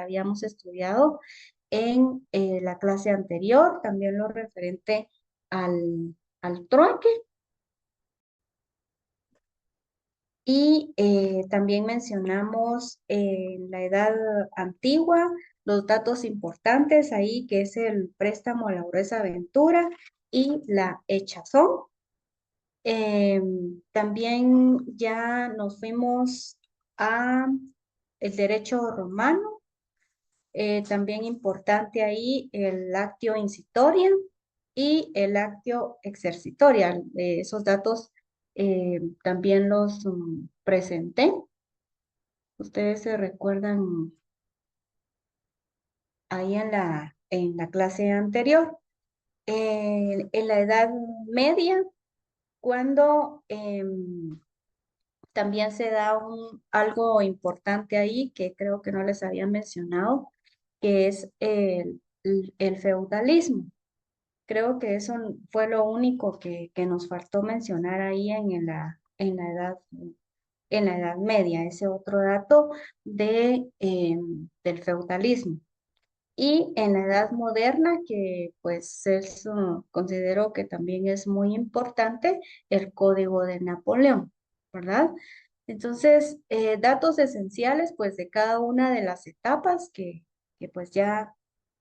habíamos estudiado en la clase anterior, también lo referente al trueque. Y también mencionamos la edad antigua, los datos importantes ahí, que es el préstamo a la gruesa aventura y la echazón. También ya nos fuimos a el derecho romano, también importante ahí el actio incitoria y el actio exercitoria. Esos datos también los presenté. Ustedes se recuerdan ahí en la clase anterior. En la Edad Media, cuando también se da algo importante ahí que creo que no les había mencionado, que es el feudalismo. Creo que eso fue lo único que nos faltó mencionar ahí en la Edad Media, ese otro dato del feudalismo. Y en la Edad Moderna, que pues considero que también es muy importante, el Código de Napoleón, ¿verdad? Entonces, datos esenciales pues de cada una de las etapas que pues ya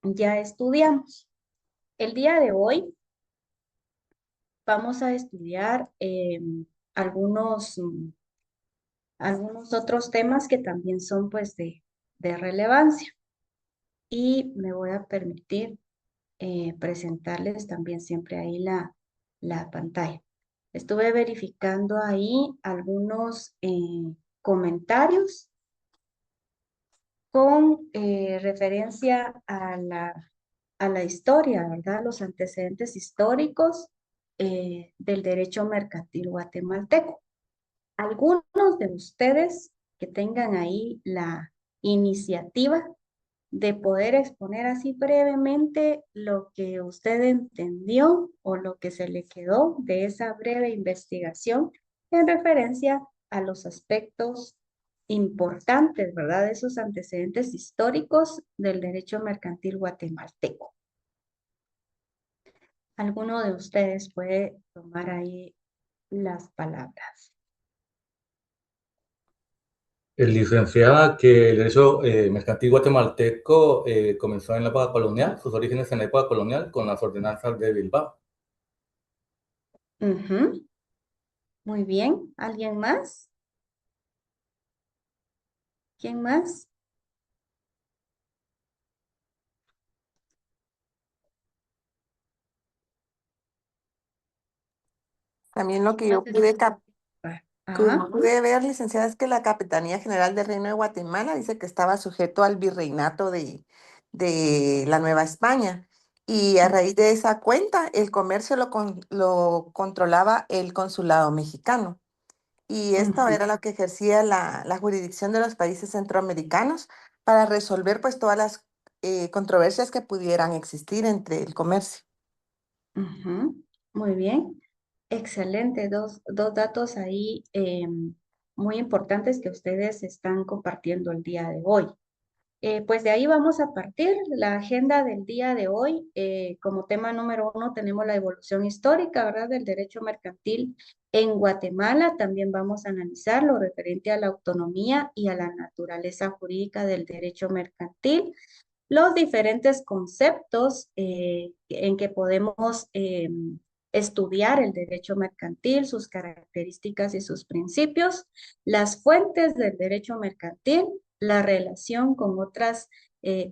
estudiamos. El día de hoy vamos a estudiar algunos otros temas que también son pues de relevancia. Y me voy a permitir presentarles también siempre ahí la pantalla. Estuve verificando ahí algunos comentarios con referencia a la historia, ¿verdad? Los antecedentes históricos del derecho mercantil guatemalteco. Algunos de ustedes que tengan ahí la iniciativa de poder exponer así brevemente lo que usted entendió o lo que se le quedó de esa breve investigación en referencia a los aspectos importantes, ¿verdad? De esos antecedentes históricos del derecho mercantil guatemalteco. ¿Alguno de ustedes puede tomar ahí las palabras? El licenciada que el derecho mercantil guatemalteco comenzó en la época colonial, sus orígenes en la época colonial con las ordenanzas de Bilbao. Ujú. Muy bien. ¿Alguien más? ¿Quién más? También lo que No yo sé si pude, Ajá. pude ver, licenciada, es que la Capitanía General del Reino de Guatemala dice que estaba sujeto al virreinato de la Nueva España. Y a raíz de esa cuenta, el comercio lo controlaba el consulado mexicano. Y esto Ujú, era lo que ejercía la jurisdicción de los países centroamericanos para resolver pues todas las controversias que pudieran existir entre el comercio. ujú. Muy bien. Excelente. Dos datos ahí muy importantes que ustedes están compartiendo el día de hoy. Pues de ahí vamos a partir. La agenda del día de hoy, como tema número 1, tenemos la evolución histórica, ¿verdad? Del derecho mercantil en Guatemala. También vamos a analizar lo referente a la autonomía y a la naturaleza jurídica del derecho mercantil, los diferentes conceptos en que podemos estudiar el derecho mercantil, sus características y sus principios, las fuentes del derecho mercantil, la relación con otras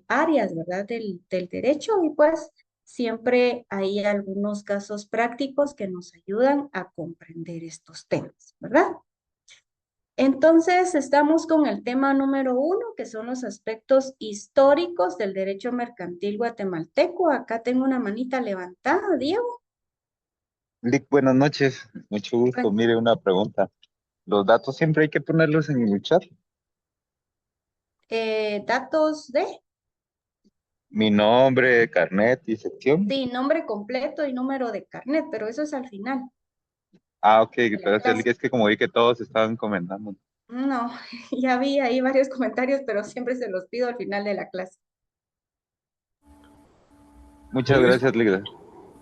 áreas, ¿verdad? Del derecho y pues siempre hay algunos casos prácticos que nos ayudan a comprender estos temas, ¿verdad? Entonces, estamos con el tema número 1, que son los aspectos históricos del derecho mercantil guatemalteco. Acá tengo una manita levantada, Diego. Lick, buenas noches, mucho gusto. Mire, una pregunta. ¿Los datos siempre hay que ponerlos en el chat? Datos de, Mi nombre, carnet y sección. sí, nombre completo y número de carnet, pero eso es al final Ah, ok, de la pero clase. es que como vi que todos estaban comentando. No, ya vi ahí varios comentarios, pero siempre se los pido al final de la clase. Muchas Le dis- gracias, Ligda.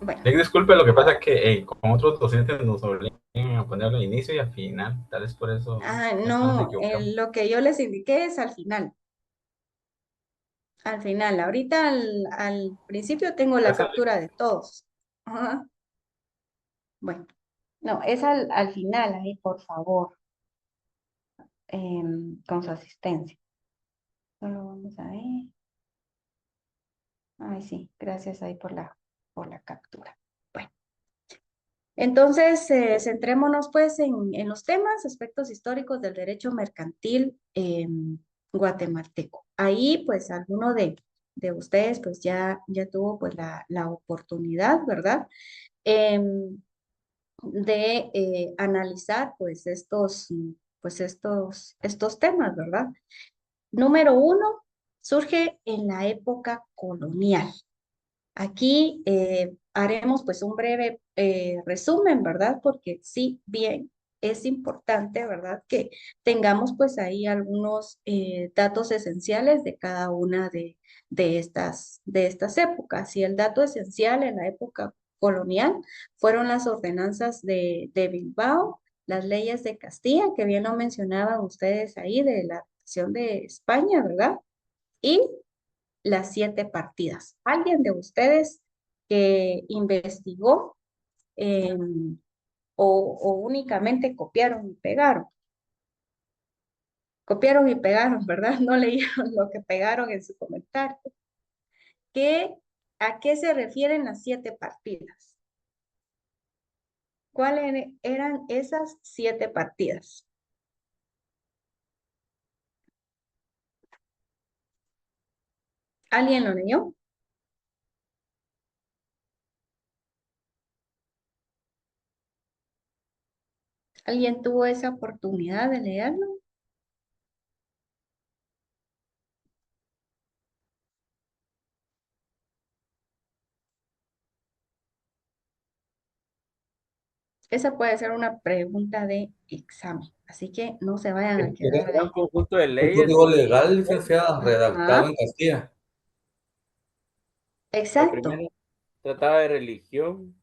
Bueno, le disculpe, lo que pasa es que con otros docentes nos obligan a ponerlo al inicio y al final. Tal vez por eso es que nos no, equivocamos. lo que yo les indiqué es al final. Al final, ahorita al principio tengo la Gracias. captura de todos. Ajá. Bueno, no, es al final ahí, por favor, con su asistencia. Solo vamos a ver. Ay, sí, gracias ahí por la captura. Bueno, entonces centrémonos pues en los temas, aspectos históricos del derecho mercantil guatemalteco. Ahí pues alguno de ustedes pues ya tuvo pues la oportunidad, ¿verdad? Em, de analizar estos temas, ¿verdad? Número uno, surge en la época colonial. Aquí haremos pues un breve resumen, ¿verdad? Porque sí, bien, es importante, ¿verdad? Que tengamos pues ahí algunos datos esenciales de cada una de estas épocas. Y el dato esencial en la época colonial fueron las ordenanzas de Bilbao, las leyes de Castilla, que bien lo mencionaban ustedes ahí, de la nación de España, ¿verdad? Y las 7 partidas. ¿Alguien de ustedes que investigó eh, o únicamente copiaron y pegaron? Copiaron y pegaron, ¿verdad? No leyeron lo que pegaron en su comentario. ¿A qué se refieren las 7 partidas? ¿Cuáles eran esas 7 partidas? ¿Alguien lo leyó? ¿Alguien tuvo esa oportunidad de leerlo? Esa puede ser una pregunta de examen, así que no se vayan a quedar Era un ahí. conjunto de Un leyes código y legal, licenciada, redactado en Ajá, Castilla. la exacto. primera trataba de religión,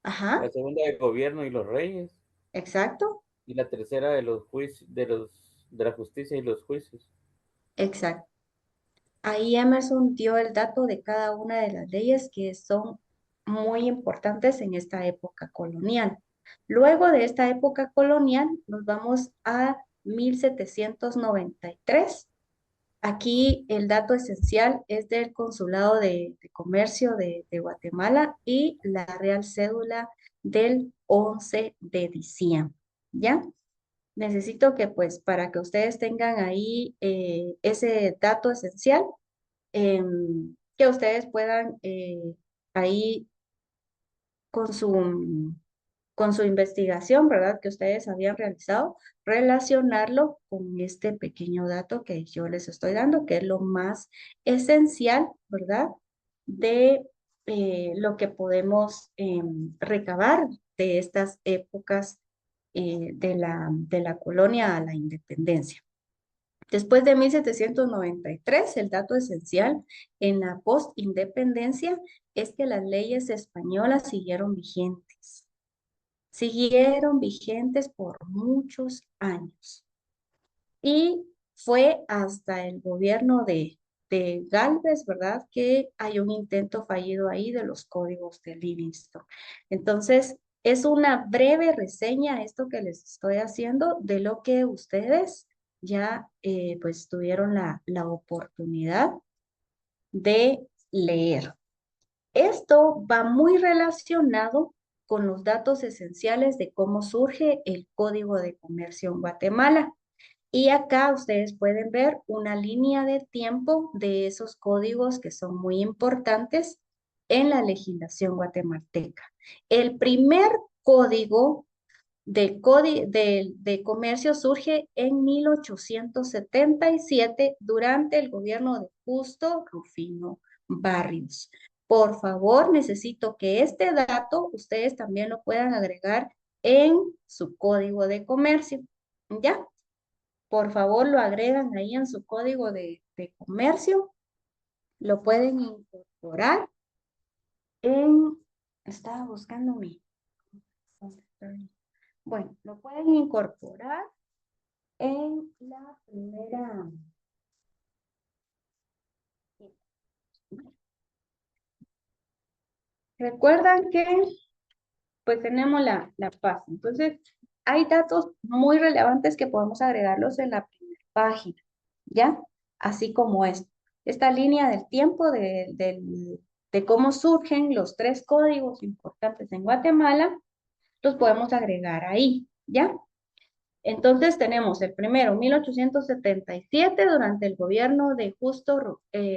la Ajá, segunda de gobierno y los reyes, exacto, y la tercera de los juicios, de la justicia y los juicios. exacto. Ahí Emerson dio el dato de cada una de las leyes que son muy importantes en esta época colonial. Luego de esta época colonial, nos vamos a 1793. Aquí el dato esencial es del Consulado de Comercio de Guatemala y la Real Cédula del 11 de diciembre. ¿Ya? Necesito que pues para que ustedes tengan ahí ese dato esencial, que ustedes puedan ahí con con su investigación, ¿verdad? Que ustedes habían realizado, relacionarlo con este pequeño dato que yo les estoy dando, que es lo más esencial, ¿verdad? De lo que podemos recabar de estas épocas de la colonia a la independencia. Después de 1793, el dato esencial en la postindependencia es que las leyes españolas siguieron vigentes por muchos años. Y fue hasta el gobierno de Gálvez, ¿verdad? Que hay un intento fallido ahí de los códigos de Livingston. Entonces, es una breve reseña esto que les estoy haciendo de lo que ustedes ya pues tuvieron la oportunidad de leer. Esto va muy relacionado con los datos esenciales de cómo surge el Código de Comercio en Guatemala. Y acá ustedes pueden ver una línea de tiempo de esos códigos que son muy importantes en la legislación guatemalteca. El primer código de comercio surge en 1877 durante el gobierno de Justo Rufino Barrios. Por favor, necesito que este dato ustedes también lo puedan agregar en su código de comercio. ¿Ya? por favor lo agregan ahí en su código de comercio, lo pueden incorporar en, estaba buscando mi, ¿dónde está? Bueno, lo pueden incorporar en la primera. Recuerdan que pues tenemos la paz. Entonces, hay datos muy relevantes que podemos agregarlos en la primera página, ¿ya? Así como esto. Esta línea del tiempo de cómo surgen los tres códigos importantes en Guatemala, los podemos agregar ahí, ¿ya? Entonces tenemos el primero, 1877, durante el gobierno de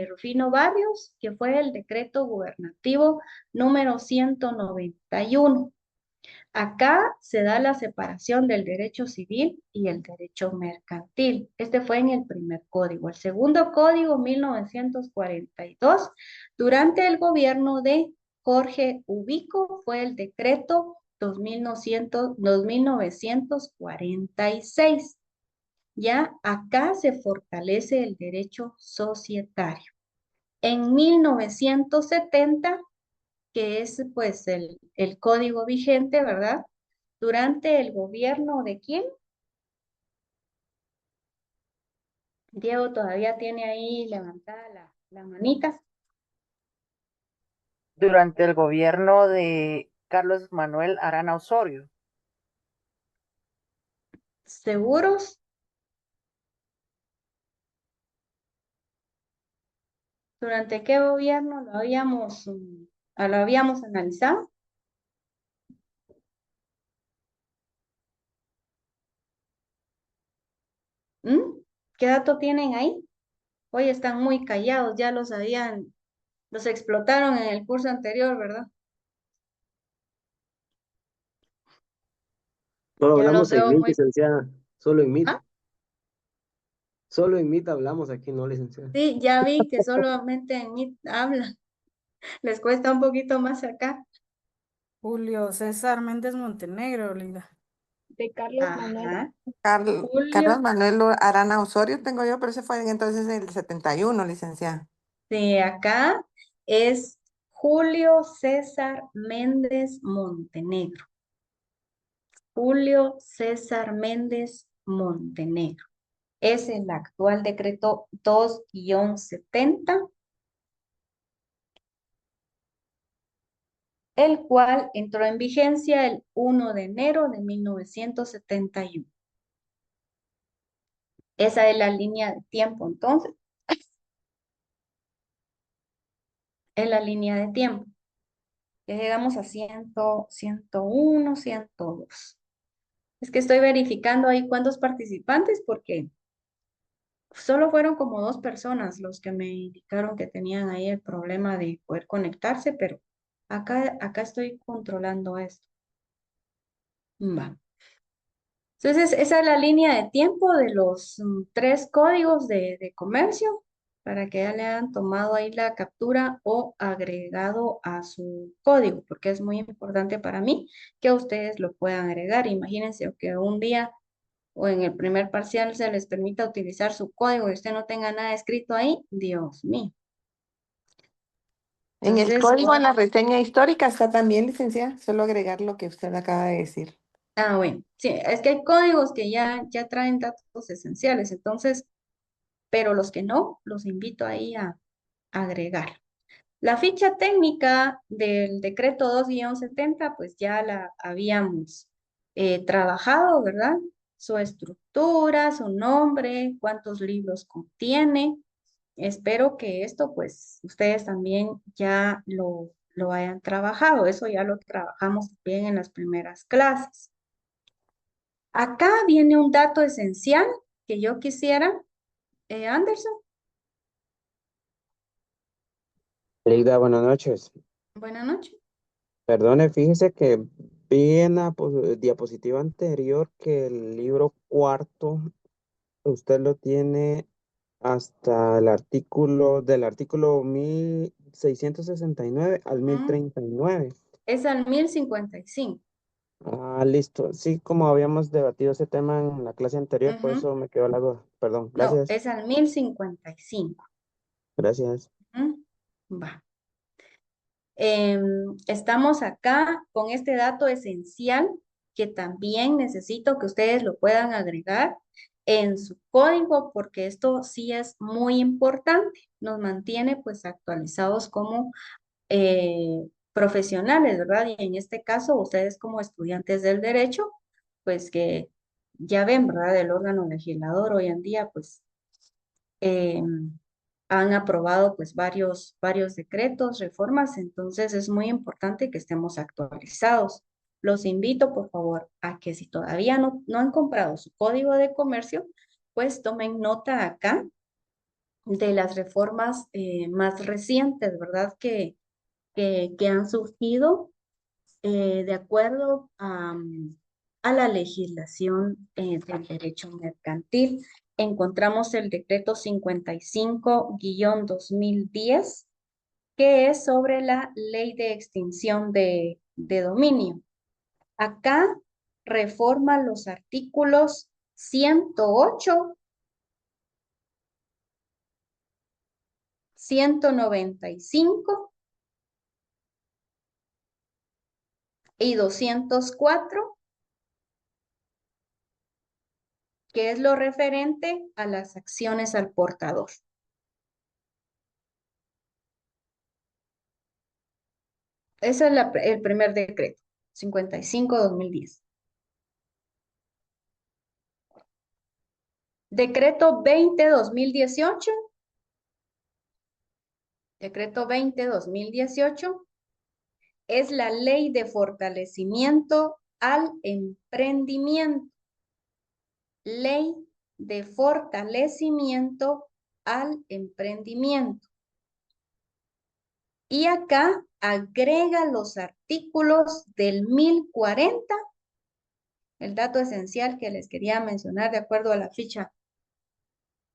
Rufino Barrios, que fue el decreto gubernativo número 191. Acá se da la separación del derecho civil y el derecho mercantil. Este fue en el primer código. El segundo código, 1942, durante el gobierno de Jorge Ubico, fue el decreto 2946. Ya acá se fortalece el derecho societario. En 1970, que es pues el código vigente, ¿verdad? Durante el gobierno de quién? Diego todavía tiene ahí levantada la manita. Durante el gobierno de Carlos Manuel Arana Osorio. ¿Seguros? ¿Durante qué gobierno lo habíamos analizado? ¿Mm? ¿Qué dato tienen ahí? Hoy están muy callados, ya los explotaron en el curso anterior, ¿verdad? Solo Ya los hablamos en veo MIT, muy... licenciada. Solo en MIT. ¿Ah? Solo en MIT hablamos aquí, no, licenciada. Sí, ya vi que solamente en mí hablan. Les cuesta un poquito más acá. Julio César Méndez Montenegro, Lida. De Carlos Manuel. Ajá. Carlos Julio. Manuel Arana Osorio tengo yo, pero ese fue entonces el 71, licenciada. Sí, acá es Julio César Méndez Montenegro. Julio César Méndez Montenegro. Es el actual decreto 2-70, el cual entró en vigencia el 1 de enero de 1971. Esa es la línea de tiempo, entonces. Es la línea de tiempo. Ya llegamos a 100, 101, 102. Es que estoy verificando ahí cuántos participantes porque solo fueron como 2 personas los que me indicaron que tenían ahí el problema de poder conectarse, pero acá estoy controlando esto. Va. Entonces, esa es la línea de tiempo de los 3 códigos de comercio para que ya le hayan tomado ahí la captura o agregado a su código, porque es muy importante para mí que ustedes lo puedan agregar. Imagínense que un día o en el primer parcial se les permita utilizar su código y usted no tenga nada escrito ahí, Dios mío. En el Entonces, código, en la reseña histórica está también, licenciada, solo agregar lo que usted acaba de decir. bueno, sí, es que hay códigos que ya traen datos esenciales, entonces, pero los que no, los invito ahí a agregar. La ficha técnica del decreto 2-70, pues ya la habíamos trabajado, ¿verdad? Su estructura, su nombre, cuántos libros contiene. Espero que esto, pues, ustedes también ya lo hayan trabajado. Eso ya lo trabajamos bien en las primeras clases. Acá viene un dato esencial que yo quisiera, Anderson, Leida, buenas noches. buenas noches. Perdone, fíjese que vi en la diapositiva anterior que el libro cuarto usted lo tiene hasta del artículo 1669 al Ujú. 1039. Es al 1055. Listo. Sí, como habíamos debatido ese tema en la clase anterior, por Ujú. eso me quedó la duda. Perdón, No, gracias. es al 1055. Gracias. Ujú. Va. Estamos acá con este dato esencial que también necesito que ustedes lo puedan agregar en su código porque esto sí es muy importante. Nos mantiene pues actualizados como profesionales, ¿verdad? Y en este caso, ustedes como estudiantes del derecho, pues que ya ven, ¿verdad? El órgano legislador hoy en día, pues eh, han aprobado pues varios decretos, reformas, entonces es muy importante que estemos actualizados. Los invito, por favor, a que si todavía no han comprado su código de comercio, pues tomen nota acá de las reformas más recientes, ¿verdad? Que han surgido de acuerdo a la legislación del derecho mercantil. Encontramos el decreto 55-2010, que es sobre la ley de extinción de dominio. Acá reforma los artículos 108, 195 y 204, que es lo referente a las acciones al portador. Ese es el primer decreto, 55-2010. Decreto 20-2018. Decreto 20-2018 es la ley de fortalecimiento al emprendimiento. Ley de fortalecimiento al emprendimiento. Y acá agrega los artículos del 1040, el dato esencial que les quería mencionar de acuerdo a la ficha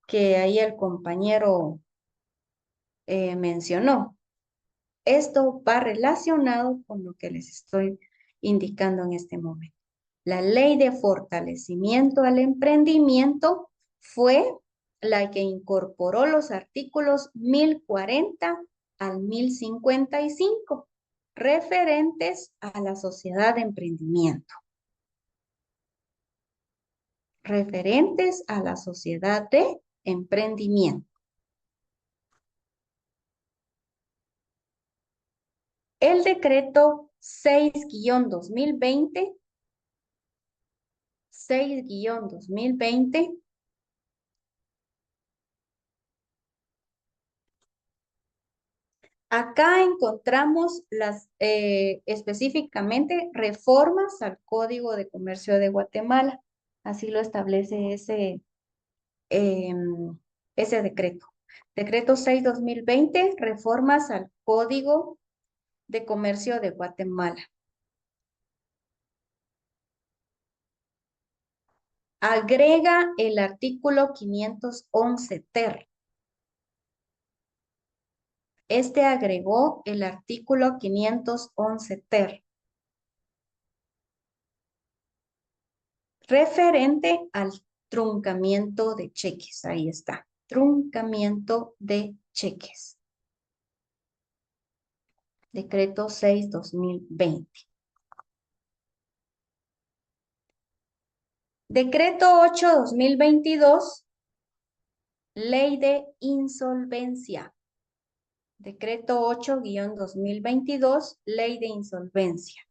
que ahí el compañero mencionó. Esto va relacionado con lo que les estoy indicando en este momento. La ley de fortalecimiento al emprendimiento fue la que incorporó los artículos 1040 al 1055, referentes a la sociedad de emprendimiento. Referentes a la sociedad de emprendimiento. El decreto 6-2020, 6-2020, acá encontramos las específicamente reformas al Código de Comercio de Guatemala. Así lo establece ese decreto. Decreto 6-2020, reformas al Código de Comercio de Guatemala. Agrega el artículo 511 ter. Este agregó el artículo 511 ter. Referente al truncamiento de cheques. Ahí está. Truncamiento de cheques. Decreto 6-2020. Decreto 8-2022. Ley de insolvencia. Decreto 8-2022. Ley de insolvencia.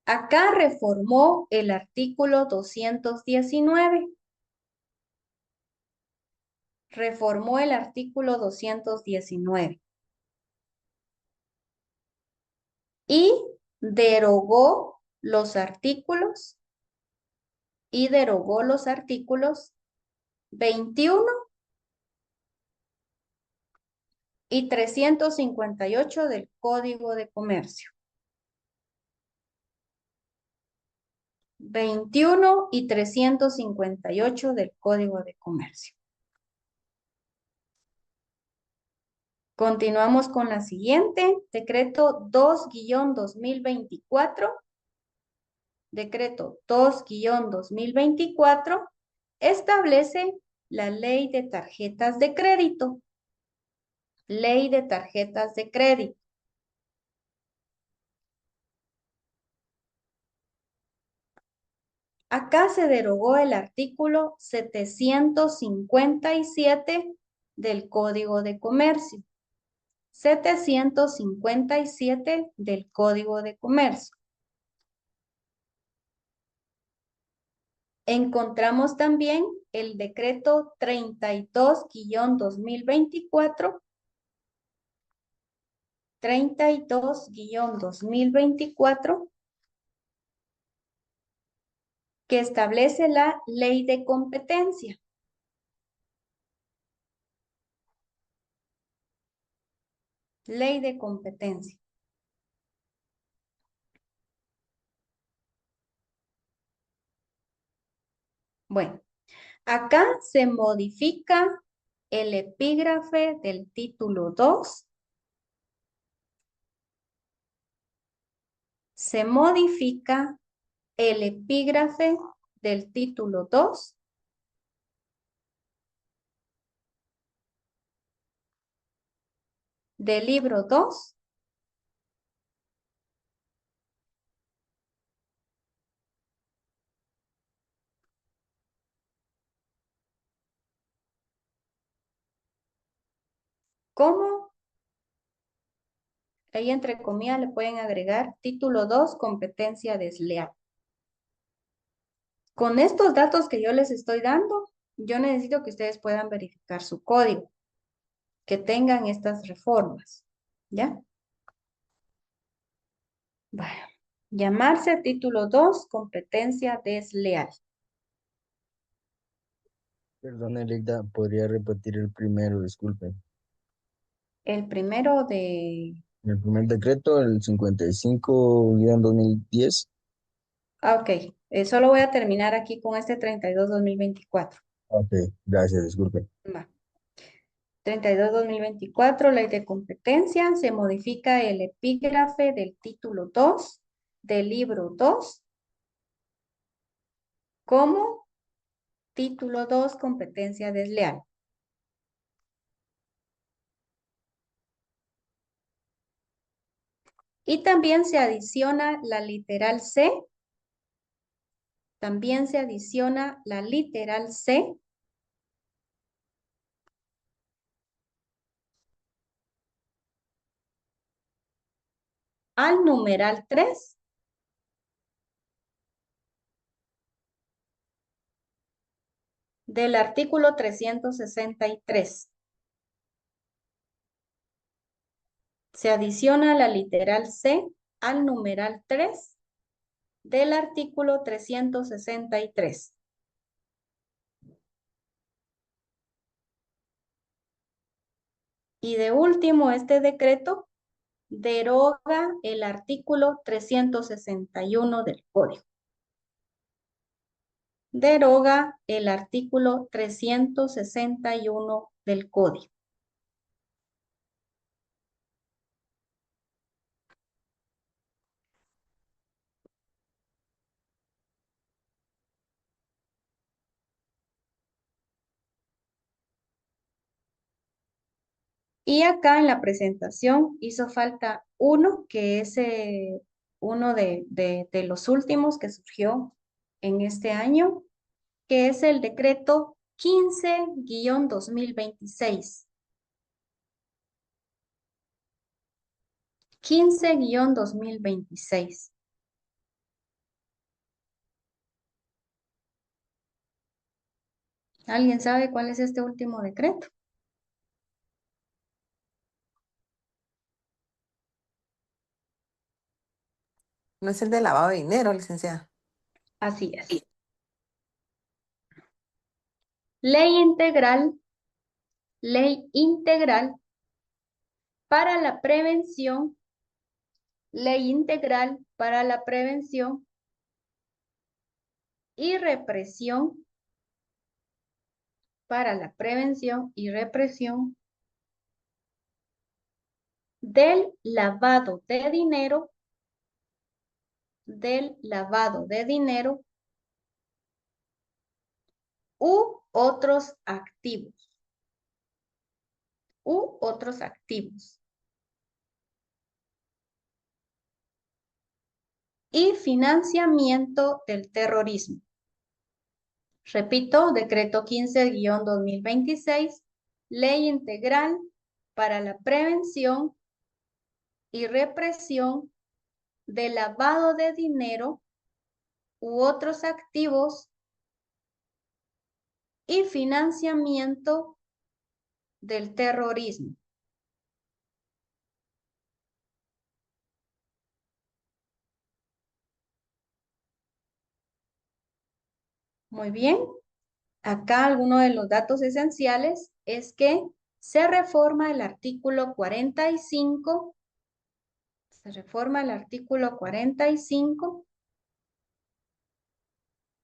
Acá reformó el artículo 219. Reformó el artículo 219. Y derogó los artículos 21 y 358 del Código de Comercio. 21 y 358 del Código de Comercio. Continuamos con la siguiente, decreto 2-2024. Decreto 2-2024 establece la ley de tarjetas de crédito. Ley de tarjetas de crédito. Acá se derogó el artículo 757 del Código de Comercio. 757 del Código de Comercio. Encontramos también el decreto 32-2024. 32-2024 que establece la ley de competencia. Ley de competencia. Bueno, acá se modifica el epígrafe del título 2. Se modifica el epígrafe del título 2. Del libro 2. ¿Cómo? Ahí entre comillas le pueden agregar título 2, competencia desleal. Con estos datos que yo les estoy dando, yo necesito que ustedes puedan verificar su código, que tengan estas reformas, ¿ya? Bueno, llamarse título 2, competencia desleal. Perdón, Electa, ¿podría repetir el primero? Disculpe. El primero de... El primer decreto, el 55-2010. Ok, solo voy a terminar aquí con este 32-2024. Ok, gracias, disculpe. Va. 32-2024, ley de competencia, se modifica el epígrafe del título 2, del libro 2, como título 2, competencia desleal. Y también se adiciona la literal C. También se adiciona la literal C al numeral 3 del artículo 363. Se adiciona la literal C al numeral 3 del artículo 363. Y de último, este decreto deroga el artículo 361 del Código. Deroga el artículo 361 del Código. Y acá en la presentación hizo falta uno, que es uno de los últimos que surgió en este año, que es el decreto 15-2026. 15-2026. ¿Alguien sabe cuál es este último decreto? No es el de lavado de dinero, licenciada. Así es. Ley integral para la prevención, ley integral para la prevención y represión, para la prevención y represión del lavado de dinero, u otros activos, y financiamiento del terrorismo. Repito, decreto 15-2026, Ley Integral para la Prevención y Represión del lavado de dinero u otros activos y financiamiento del terrorismo. Muy bien. Acá alguno de los datos esenciales es que se reforma el artículo 45,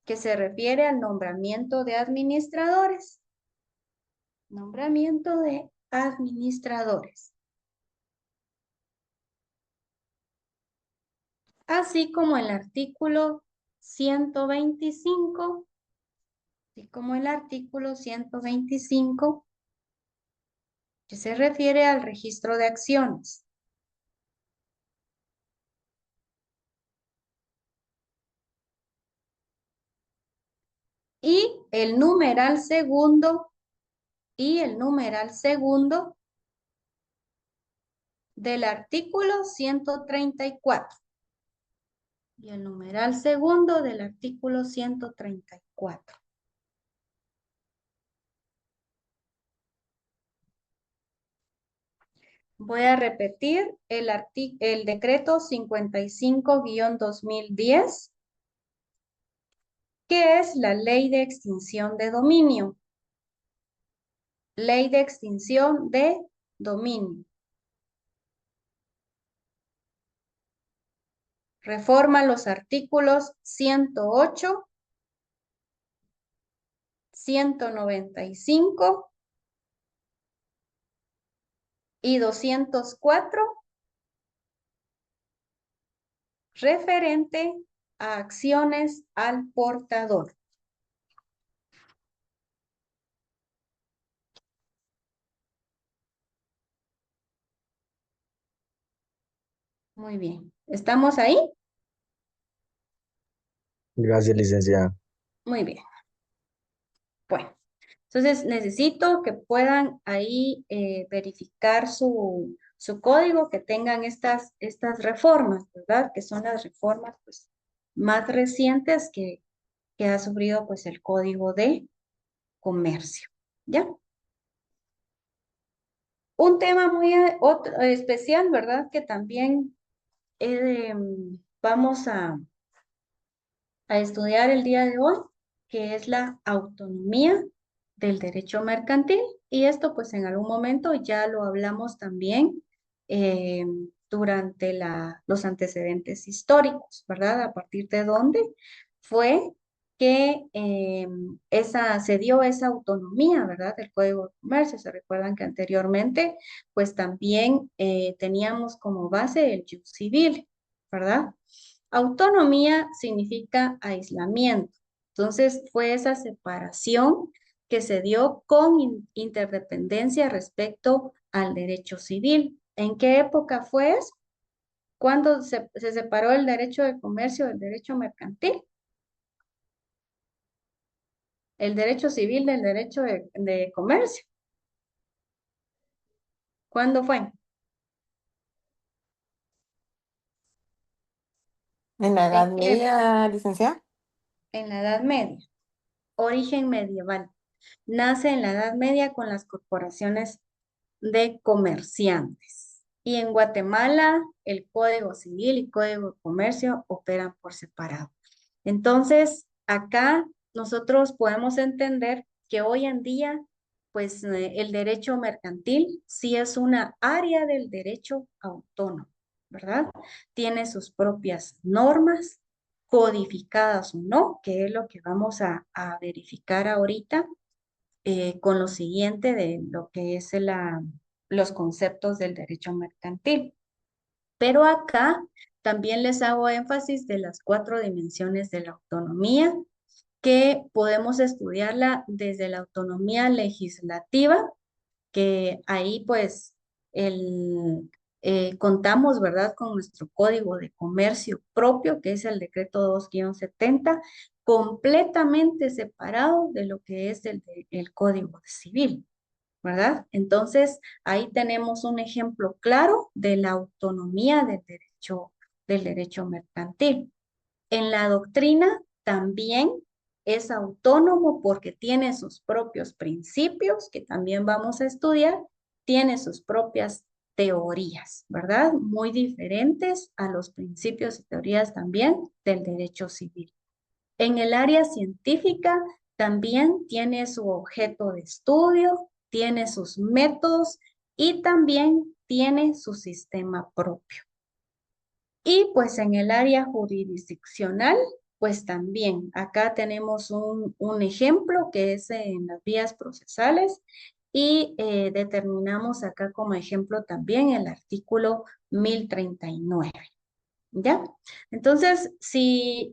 que se refiere al nombramiento de administradores. Así como el artículo 125, que se refiere al registro de acciones. Y el numeral segundo del artículo 134. Voy a repetir el decreto 55-2010, que es la ley de extinción de dominio. Reforma los artículos 108, 195 y 204, referente a acciones al portador. Muy bien. ¿Estamos ahí? Gracias, licenciada. Muy bien. Bueno, entonces necesito que puedan ahí verificar su código, que tengan estas reformas, ¿verdad? Que son las reformas pues, más recientes que ha sufrido pues el Código de Comercio. ¿Ya? Un tema muy especial, ¿verdad? Que también vamos a estudiar el día de hoy, que es la autonomía del derecho mercantil. Y esto pues en algún momento ya lo hablamos también durante los antecedentes históricos, ¿verdad? A partir de dónde fue que se dio esa autonomía, ¿verdad? Del Código de Comercio. Se recuerdan que anteriormente pues también teníamos como base el Jus Civil, ¿verdad? Autonomía significa aislamiento. Entonces fue esa separación que se dio con interdependencia respecto al derecho civil. ¿En qué época fue eso? ¿Cuándo se separó el derecho de comercio del derecho mercantil? El derecho civil del derecho de comercio. ¿Cuándo fue? En la Edad ¿En qué época? Media, licenciada. En la Edad Media. Origen medieval. Nace en la Edad Media con las corporaciones de comerciantes. Y en Guatemala, el Código Civil y Código de Comercio operan por separado. Entonces, acá nosotros podemos entender que hoy en día, pues el derecho mercantil sí es una área del derecho autónomo, ¿verdad? Tiene sus propias normas, codificadas o no, que es lo que vamos a verificar ahorita con lo siguiente de lo que es los conceptos del derecho mercantil. Pero acá también les hago énfasis de las 4 dimensiones de la autonomía, que podemos estudiarla desde la autonomía legislativa, que ahí pues contamos, ¿verdad?, con nuestro código de comercio propio, que es el decreto 2-70, completamente separado de lo que es el código civil, ¿verdad? Entonces, ahí tenemos un ejemplo claro de la autonomía del derecho mercantil. En la doctrina también es autónomo porque tiene sus propios principios, que también vamos a estudiar, tiene sus propias teorías, ¿verdad? Muy diferentes a los principios y teorías también del derecho civil. En el área científica también tiene su objeto de estudio, tiene sus métodos y también tiene su sistema propio. Y pues en el área jurisdiccional, pues también acá tenemos un ejemplo que es en las vías procesales y determinamos acá como ejemplo también el artículo 1039. ¿Ya? Entonces, si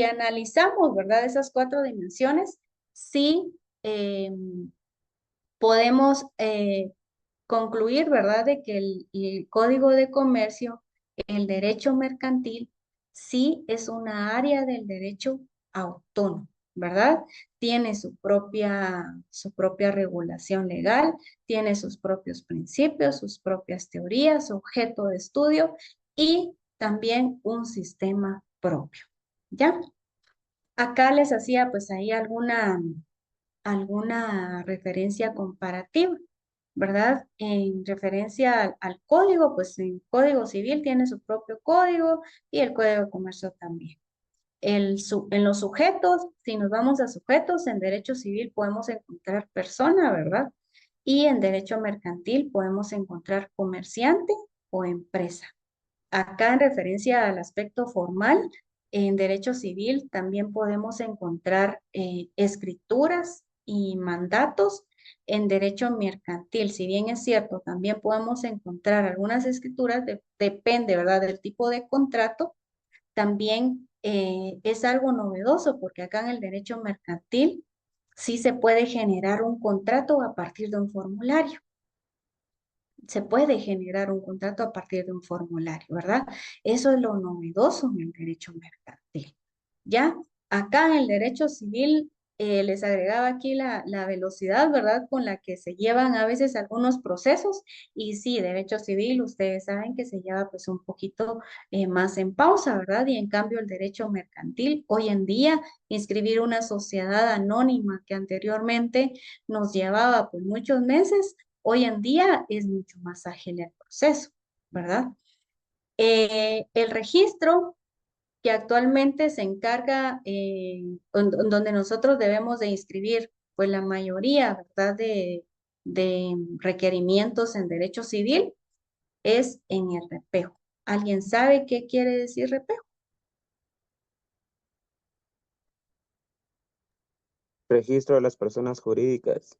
analizamos, ¿verdad? Esas 4 dimensiones, sí podemos concluir, ¿verdad?, de que el Código de Comercio, el derecho mercantil, sí es una área del derecho autónomo, ¿verdad? Tiene su propia regulación legal, tiene sus propios principios, sus propias teorías, objeto de estudio y también un sistema propio, ¿ya? Acá les hacía pues ahí alguna referencia comparativa, ¿verdad? En referencia al código, pues el Código Civil tiene su propio código y el Código de Comercio también. En los sujetos, si nos vamos a sujetos, en derecho civil podemos encontrar persona, ¿verdad? Y en derecho mercantil podemos encontrar comerciante o empresa. Acá en referencia al aspecto formal, en derecho civil también podemos encontrar escrituras y mandatos. En derecho mercantil, si bien es cierto, también podemos encontrar algunas escrituras, depende, ¿verdad?, del tipo de contrato. También es algo novedoso porque acá en el derecho mercantil sí se puede generar un contrato a partir de un formulario. Se puede generar un contrato a partir de un formulario, ¿verdad? Eso es lo novedoso en el derecho mercantil. ¿Ya? Acá en el derecho civil les agregaba aquí la velocidad, ¿verdad?, con la que se llevan a veces algunos procesos. Y sí, derecho civil, ustedes saben que se lleva pues un poquito más en pausa, ¿verdad? Y en cambio el derecho mercantil, hoy en día, inscribir una sociedad anónima que anteriormente nos llevaba pues muchos meses, hoy en día es mucho más ágil el proceso, ¿verdad? El registro que actualmente se encarga, donde nosotros debemos de inscribir, pues la mayoría, ¿verdad?, de requerimientos en derecho civil, es en el repejo. ¿Alguien sabe qué quiere decir repejo? Registro de las personas jurídicas.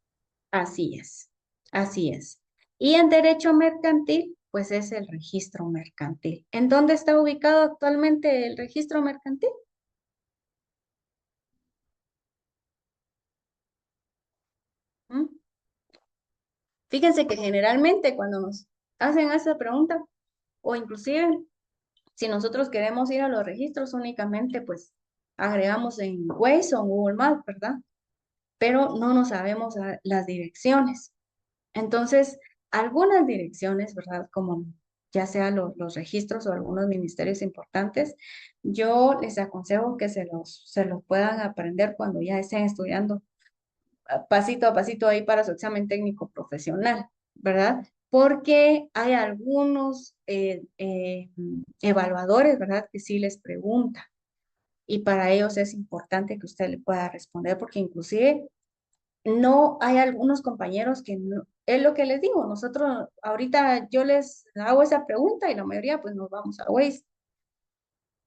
Así es, así es. Y en derecho mercantil, pues es el registro mercantil. ¿En dónde está ubicado actualmente el registro mercantil? ¿Mm? Fíjense que generalmente cuando nos hacen esa pregunta, o inclusive si nosotros queremos ir a los registros únicamente, pues agregamos en Waze o en Google Maps, ¿verdad? Pero no nos sabemos las direcciones. Entonces, algunas direcciones, ¿verdad? Como ya sea los registros o algunos ministerios importantes, yo les aconsejo que se los puedan aprender cuando ya estén estudiando pasito a pasito ahí para su examen técnico profesional, ¿verdad? Porque hay algunos evaluadores, ¿verdad?, que sí les preguntan. Y para ellos es importante que usted le pueda responder, porque inclusive no hay algunos compañeros que no, es lo que les digo, nosotros ahorita yo les hago esa pregunta y la mayoría pues nos vamos a Waze.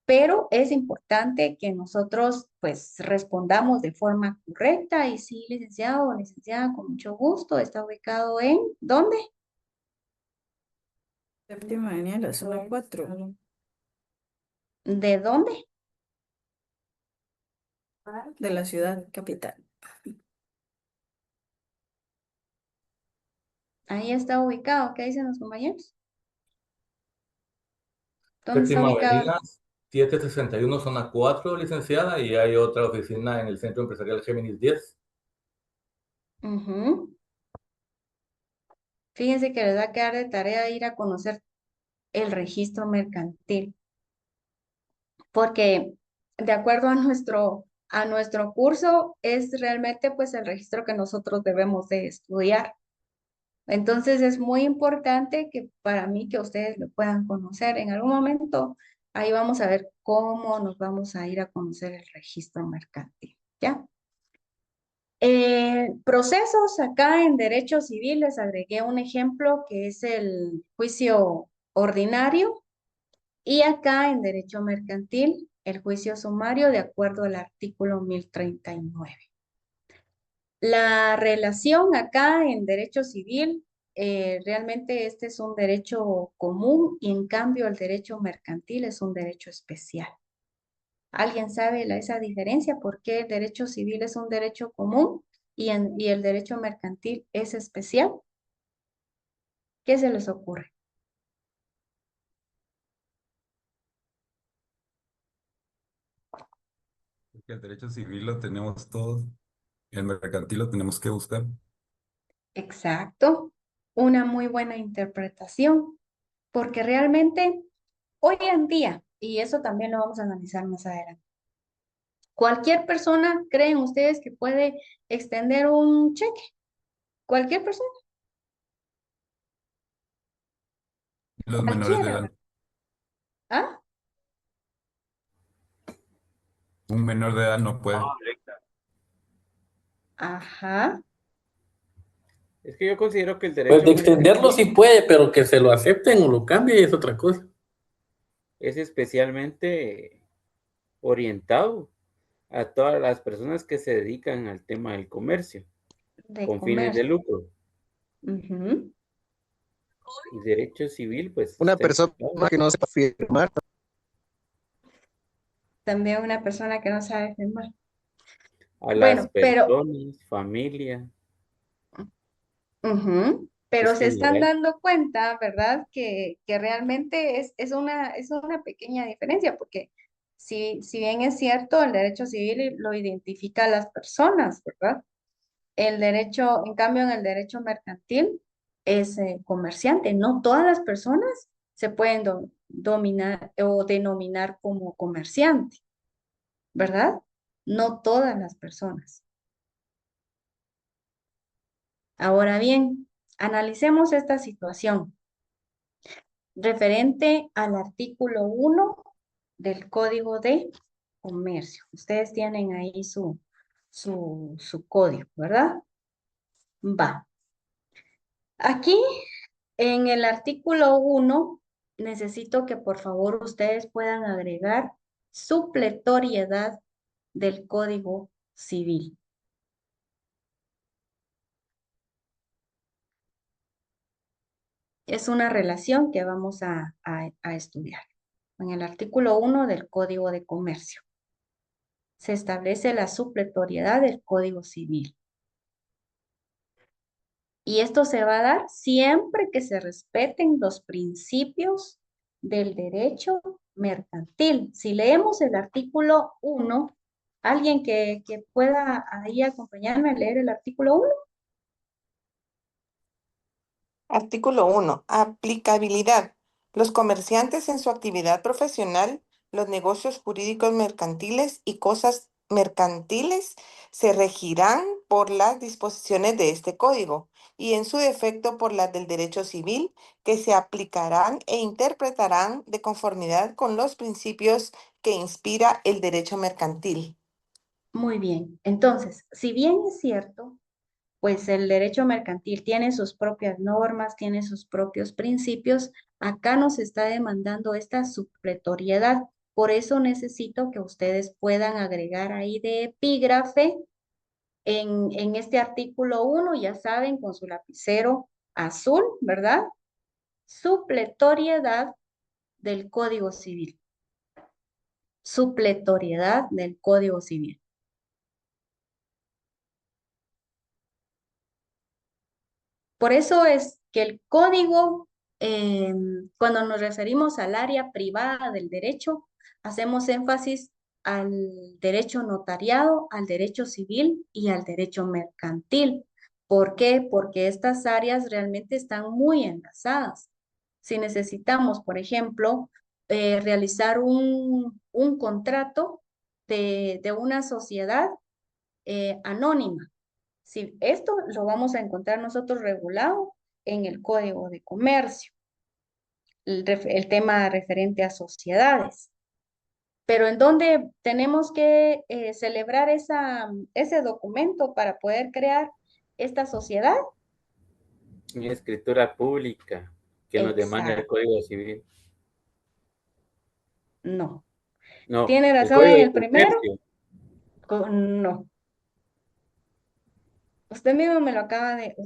Pero es importante que nosotros pues respondamos de forma correcta y sí, licenciado o licenciada, con mucho gusto, está ubicado en ¿dónde? Séptima avenida, la zona 4. ¿De dónde? De la ciudad capital. Ahí está ubicado. ¿Qué dicen los compañeros? ¿Dónde está Séptima ubicado? Avenida, 761, zona 4, licenciada, y hay otra oficina en el Centro Empresarial Géminis 10. Ujú. Fíjense que les va a quedar de tarea ir a conocer el registro mercantil, porque de acuerdo a nuestro curso es realmente pues el registro que nosotros debemos de estudiar. Entonces es muy importante que para mí que ustedes lo puedan conocer. En algún momento ahí vamos a ver cómo nos vamos a ir a conocer el registro mercantil, ¿ya? Procesos acá en derecho civil les agregué un ejemplo que es el juicio ordinario y acá en derecho mercantil el juicio sumario de acuerdo al artículo 1039. La relación acá en derecho civil, realmente este es un derecho común y en cambio el derecho mercantil es un derecho especial. ¿Alguien sabe esa diferencia? ¿Por qué el derecho civil es un derecho común y el derecho mercantil es especial? ¿Qué se les ocurre? Porque el derecho civil lo tenemos todos, el mercantil lo tenemos que buscar. Exacto, una muy buena interpretación, porque realmente hoy en día, y eso también lo vamos a analizar más adelante, cualquier persona, ¿creen ustedes que puede extender un cheque? Cualquier persona, Los menores de cualquiera, edad, ¿verdad? ¿Ah? un menor de edad no puede. Ajá. Es que yo considero que el Pues derecho de extenderlo sí mercantil puede, pero que se lo acepten o lo cambien es otra cosa. es especialmente orientado a todas las personas que se dedican al tema del comercio De con fines de comercio. lucro. Ujú. Y derecho civil, pues Una está persona enfocado que no sepa firmar. También una persona que no sabe firmar. a las Bueno, pero, personas, familia, pero es se están general. dando cuenta, ¿verdad? Que realmente es una pequeña diferencia, porque si bien es cierto, el derecho civil lo identifica a las personas, ¿verdad? El derecho, en cambio, en el derecho mercantil es comerciante. No todas las personas se pueden dominar o denominar como comerciante, ¿verdad? No todas las personas. Ahora bien, analicemos esta situación referente al artículo 1 del Código de Comercio. Ustedes tienen ahí su código, ¿verdad? Va. Aquí en el artículo 1 necesito que por favor ustedes puedan agregar supletoriedad del Código Civil. Es una relación que vamos a estudiar. En el artículo 1 del Código de Comercio se establece la supletoriedad del Código Civil. Y esto se va a dar siempre que se respeten los principios del derecho mercantil. Si leemos el artículo 1, alguien que pueda ahí acompañarme a leer el artículo 1. Artículo 1. Aplicabilidad. Los comerciantes en su actividad profesional, los negocios jurídicos mercantiles y cosas mercantiles se regirán por las disposiciones de este código y en su defecto por las del derecho civil, que se aplicarán e interpretarán de conformidad con los principios que inspira el derecho mercantil. Muy bien. Entonces, si bien es cierto, pues el derecho mercantil tiene sus propias normas, tiene sus propios principios. Acá nos está demandando esta supletoriedad. Por eso necesito que ustedes puedan agregar ahí de epígrafe en este artículo 1, ya saben, con su lapicero azul, ¿verdad? supletoriedad del Código Civil. Supletoriedad del Código Civil. Por eso es que el código, cuando nos referimos al área privada del derecho, hacemos énfasis al derecho notariado, al derecho civil y al derecho mercantil. ¿Por qué? Porque estas áreas realmente están muy enlazadas. Si necesitamos, por ejemplo, realizar un contrato de una sociedad anónima, si esto lo vamos a encontrar nosotros regulado en el Código de Comercio, el tema referente a sociedades. Pero en donde tenemos que celebrar ese documento para poder crear esta sociedad. En escritura pública que nos demanda el Exacto. Código Civil. No. No, ¿Tiene el razón Código en de el primero? Comercio. No. Usted mismo me lo acaba de...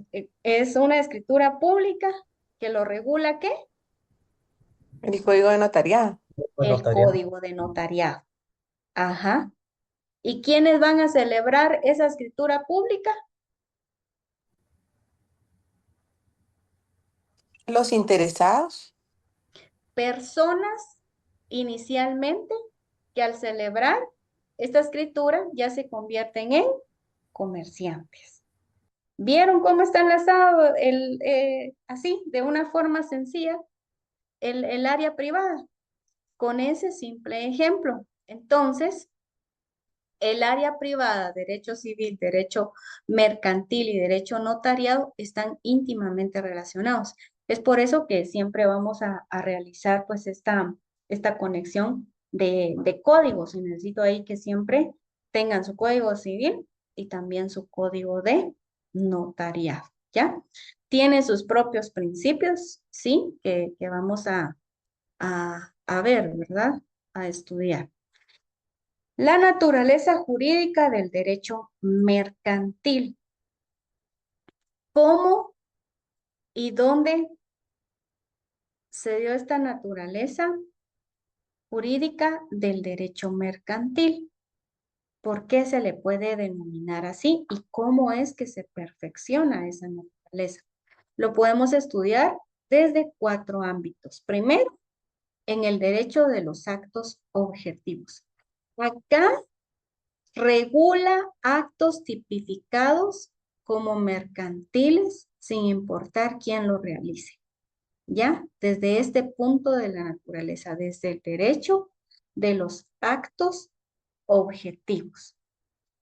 Es una escritura pública que lo regula, ¿qué? El código de notariado. Pues El notariado. Código de Notariado. Ajá. ¿Y quiénes van a celebrar esa escritura pública? Los interesados. Personas inicialmente que al celebrar esta escritura ya se convierten en comerciantes. ¿Vieron cómo está enlazado así, de una forma sencilla, el área privada? Con ese simple ejemplo. Entonces, el área privada, derecho civil, derecho mercantil y derecho notariado están íntimamente relacionados. Es por eso que siempre vamos a realizar pues esta conexión de códigos. Y necesito ahí que siempre tengan su código civil y también su código de notariado, ¿ya? Tiene sus propios principios, sí, que vamos a ver, ¿verdad? A estudiar. La naturaleza jurídica del derecho mercantil. ¿Cómo y dónde se dio esta naturaleza jurídica del derecho mercantil? ¿Por qué se le puede denominar así? ¿Y cómo es que se perfecciona esa naturaleza? Lo podemos estudiar desde 4 ámbitos. Primero, en el derecho de los actos objetivos. Acá regula actos tipificados como mercantiles sin importar quién lo realice. ¿Ya? Desde este punto de la naturaleza, desde el derecho de los actos objetivos.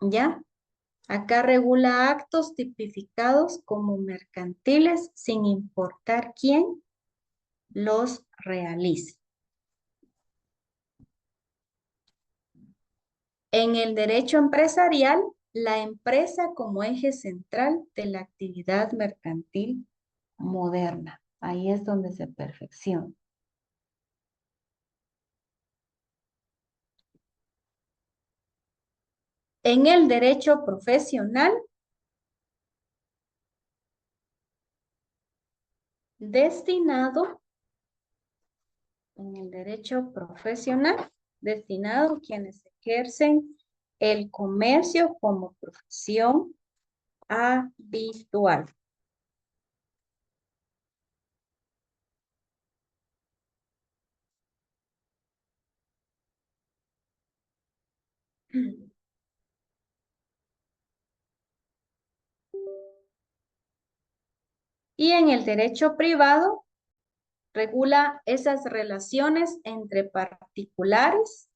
¿Ya? Acá regula actos tipificados como mercantiles sin importar quién los realice. En el derecho empresarial, la empresa como eje central de la actividad mercantil moderna. Ahí es donde se perfecciona. En el derecho profesional, destinado, en el derecho profesional, destinado a quienes ejercen el comercio como profesión habitual. Y en el derecho privado, regula esas relaciones entre particulares,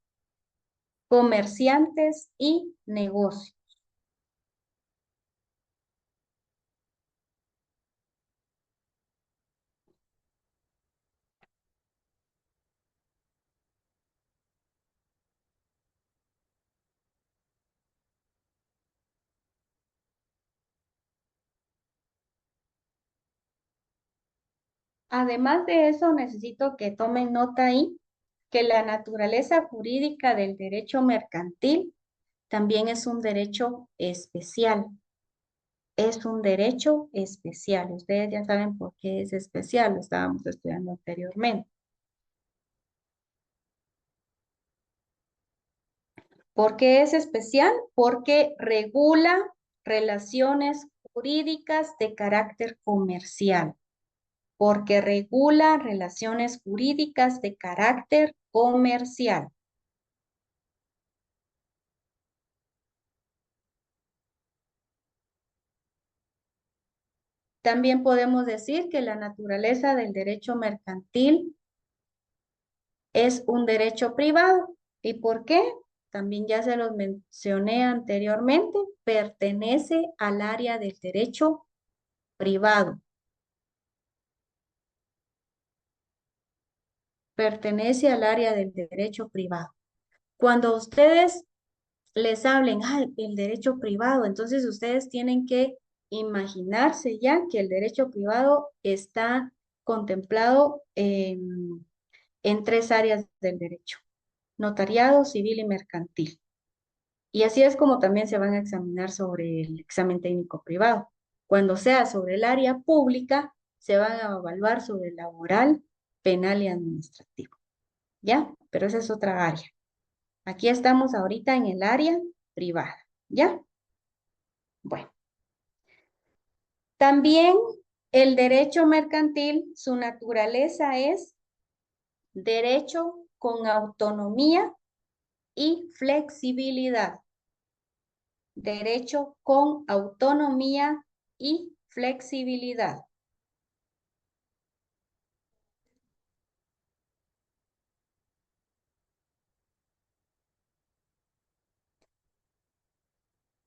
comerciantes y negocios. Además de eso, necesito que tomen nota ahí que la naturaleza jurídica del derecho mercantil también es un derecho especial. es un derecho especial. Ustedes ya saben por qué es especial, lo estábamos estudiando anteriormente. ¿Por qué es especial? Porque regula relaciones jurídicas de carácter comercial. Porque regula relaciones jurídicas de carácter comercial. También podemos decir que la naturaleza del derecho mercantil es un derecho privado. ¿Y por qué? También ya se los mencioné anteriormente, pertenece al área del derecho privado. Pertenece al área del derecho privado. Cuando ustedes les hablen, el derecho privado, entonces ustedes tienen que imaginarse ya que el derecho privado está contemplado en tres áreas del derecho: notariado, civil y mercantil. Y así es como también se van a examinar sobre el examen técnico privado. Cuando sea sobre el área pública, se van a evaluar sobre el laboral, penal y administrativo. ¿Ya? Pero esa es otra área. Aquí estamos ahorita en el área privada. ¿Ya? Bueno. También el derecho mercantil, su naturaleza es derecho con autonomía y flexibilidad. Derecho con autonomía y flexibilidad.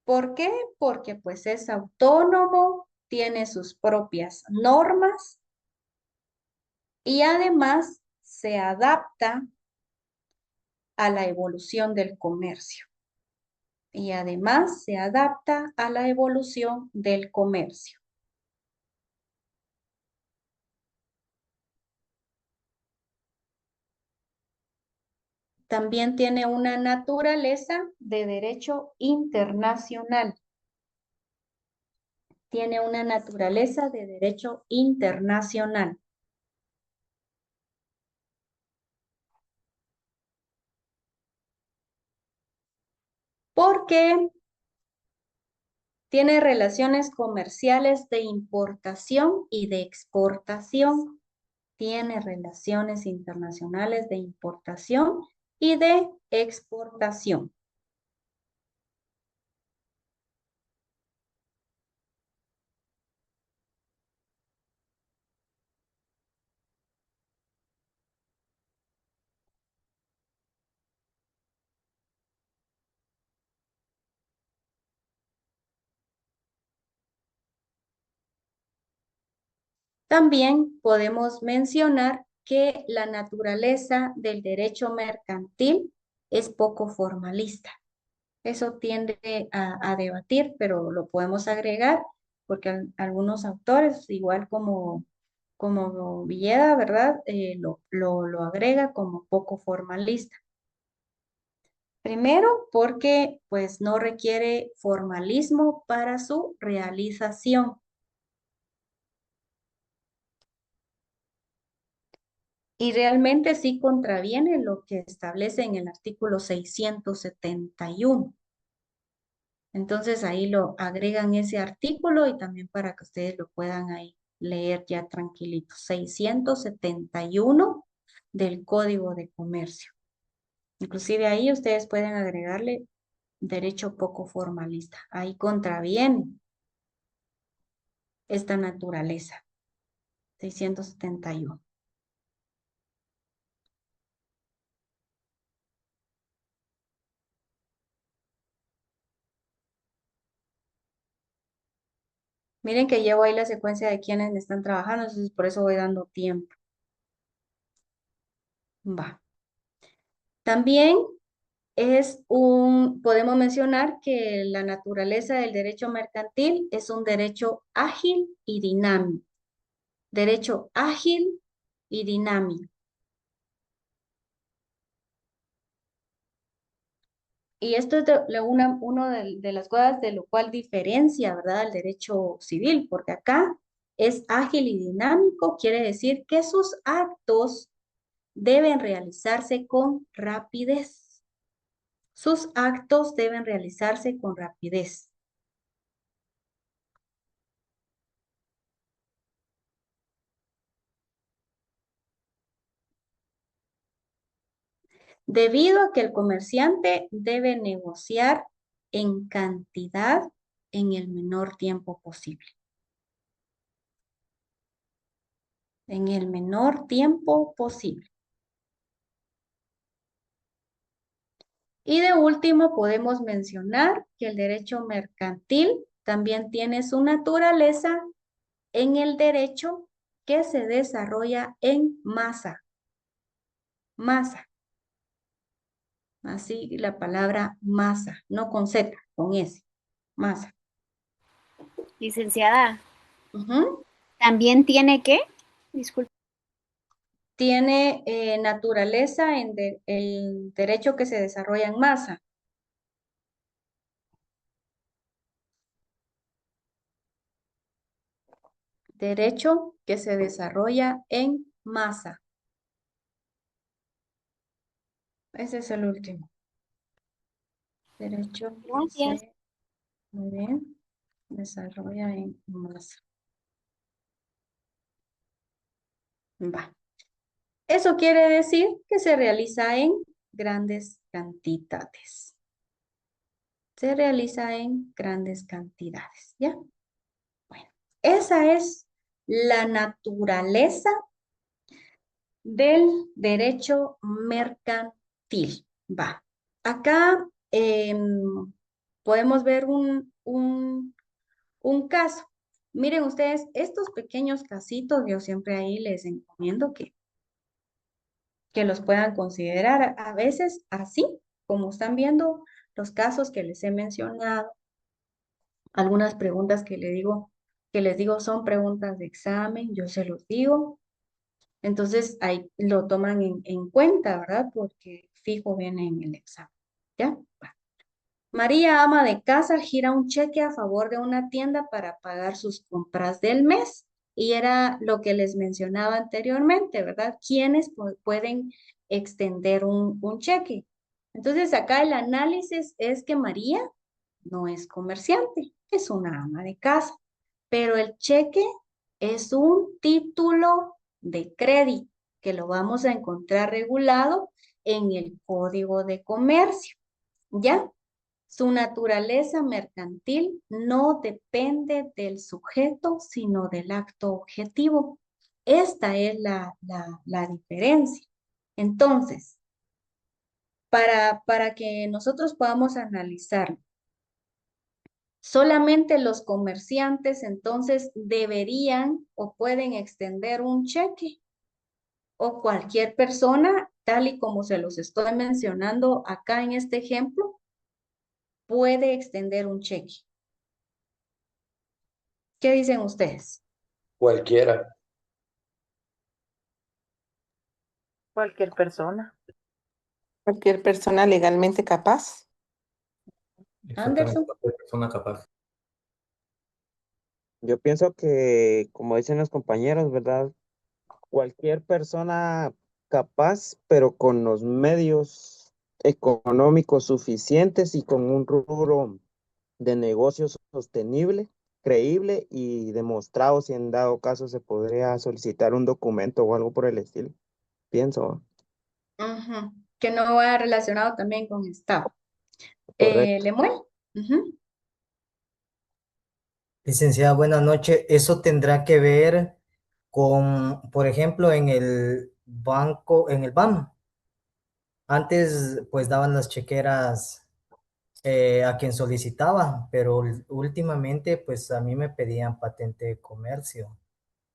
¿Por qué? Porque pues es autónomo, tiene sus propias normas y además se adapta a la evolución del comercio. Y además se adapta a la evolución del comercio. También tiene una naturaleza de derecho internacional. Tiene una naturaleza de derecho internacional. Porque tiene relaciones comerciales de importación y de exportación. Tiene relaciones internacionales de importación y de exportación. También podemos mencionar que la naturaleza del derecho mercantil es poco formalista. Eso tiende a debatir, pero lo podemos agregar porque algunos autores, igual como Villeda, ¿verdad? Lo agrega como poco formalista. Primero, porque pues no requiere formalismo para su realización. Y realmente sí contraviene lo que establece en el artículo 671. Entonces ahí lo agregan ese artículo y también para que ustedes lo puedan ahí leer ya tranquilito. 671 del Código de Comercio. Inclusive ahí ustedes pueden agregarle derecho poco formalista. Ahí contraviene esta naturaleza. 671. Miren que llevo ahí la secuencia de quienes me están trabajando, entonces por eso voy dando tiempo. Va. También podemos mencionar que la naturaleza del derecho mercantil es un derecho ágil y dinámico. Derecho ágil y dinámico. Y esto es una de las cosas de lo cual diferencia, ¿verdad?, el derecho civil, porque acá es ágil y dinámico, quiere decir que sus actos deben realizarse con rapidez. Sus actos deben realizarse con rapidez. Debido a que el comerciante debe negociar en cantidad en el menor tiempo posible. En el menor tiempo posible. Y de último, podemos mencionar que el derecho mercantil también tiene su naturaleza en el derecho que se desarrolla en masa. Masa. Así la palabra masa, no con Z, con S. Masa. Licenciada, Ujú. ¿también tiene qué? Disculpe. Tiene naturaleza en el derecho que se desarrolla en masa. Derecho que se desarrolla en masa. Ese es el último. Derecho que Gracias. se, muy bien, desarrolla en masa. Va. Eso quiere decir que se realiza en grandes cantidades. Se realiza en grandes cantidades, ¿ya? Bueno, esa es la naturaleza del derecho mercantil. Va. Acá podemos ver un caso. Miren ustedes, estos pequeños casitos, yo siempre ahí les encomiendo que los puedan considerar a veces así, como están viendo los casos que les he mencionado, algunas preguntas que les digo son preguntas de examen, yo se los digo, entonces ahí lo toman en cuenta, ¿verdad? Porque fijo viene en el examen, ¿ya? Va. María, ama de casa, gira un cheque a favor de una tienda para pagar sus compras del mes. Y era lo que les mencionaba anteriormente, ¿verdad? ¿Quiénes pueden extender un cheque? Entonces, acá el análisis es que María no es comerciante, es una ama de casa, pero el cheque es un título de crédito que lo vamos a encontrar regulado en el Código de Comercio, ¿ya? Su naturaleza mercantil no depende del sujeto, sino del acto objetivo. Esta es la diferencia. Entonces, para que nosotros podamos analizar, solamente los comerciantes entonces deberían o pueden extender un cheque o cualquier persona, tal y como se los estoy mencionando acá en este ejemplo, puede extender un cheque. ¿Qué dicen ustedes? Cualquiera. Cualquier persona. Cualquier persona legalmente capaz. Exactamente, Anderson. cualquier persona capaz. Yo pienso que, como dicen los compañeros, ¿verdad? Cualquier persona capaz, pero con los medios económicos suficientes y con un rubro de negocios sostenible, creíble y demostrado si en dado caso se podría solicitar un documento o algo por el estilo. Pienso. Ujú. Que no va relacionado también con Estado. Correcto. Lemuel. Ujú. Licenciada, buenas noches. Eso tendrá que ver con, por ejemplo, en el banco, en el BAM. Antes, pues daban las chequeras a quien solicitaba, pero últimamente, pues a mí me pedían patente de comercio.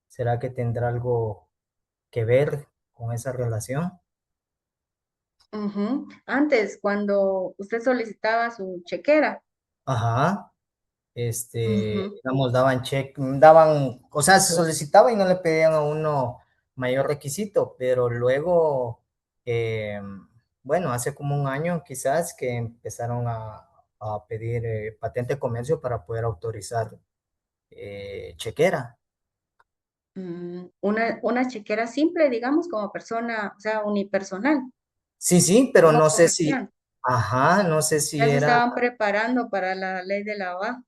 ¿Será que tendrá algo que ver con esa relación? Ujú. Antes, cuando usted solicitaba su chequera. Ajá. Ujú. Digamos, daban, o sea, se solicitaba y no le pedían a uno mayor requisito, pero luego, bueno, hace como un año quizás que empezaron a pedir patente de comercio para poder autorizar chequera. Una chequera simple, digamos, como persona, o sea, unipersonal. Sí, pero No no sé si, comercial. ajá, no sé si Ya se era, estaban preparando para la ley de la OA.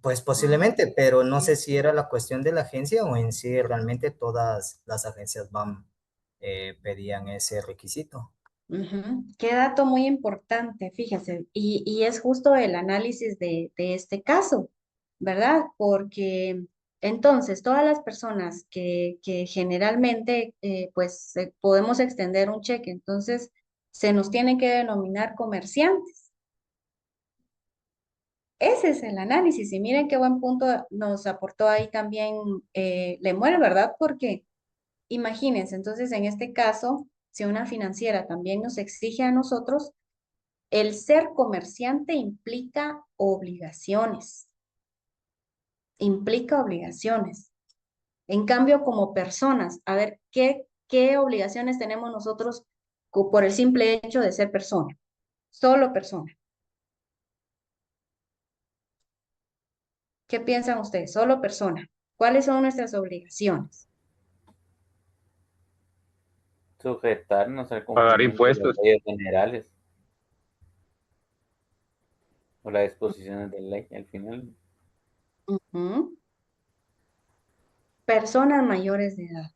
pues posiblemente, pero no sé Sí. si era la cuestión de la agencia o en sí realmente todas las agencias BAM pedían ese requisito. Ujú. Qué dato muy importante, fíjese, y es justo el análisis de este caso, ¿verdad? Porque entonces todas las personas que generalmente pues podemos extender un cheque, entonces se nos tienen que denominar comerciantes. Ese es el análisis y miren qué buen punto nos aportó ahí también Lemuel, ¿verdad? Porque imagínense, entonces en este caso, si una financiera también nos exige a nosotros, el ser comerciante implica obligaciones. En cambio, como personas, a ver, ¿qué obligaciones tenemos nosotros por el simple hecho de ser persona? Solo persona. ¿Qué piensan ustedes? Solo persona. ¿Cuáles son nuestras obligaciones? Sujetarnos al Pagar cumplimiento de las impuestos. leyes generales o las disposiciones de ley al final. Ujú. Personas mayores de edad.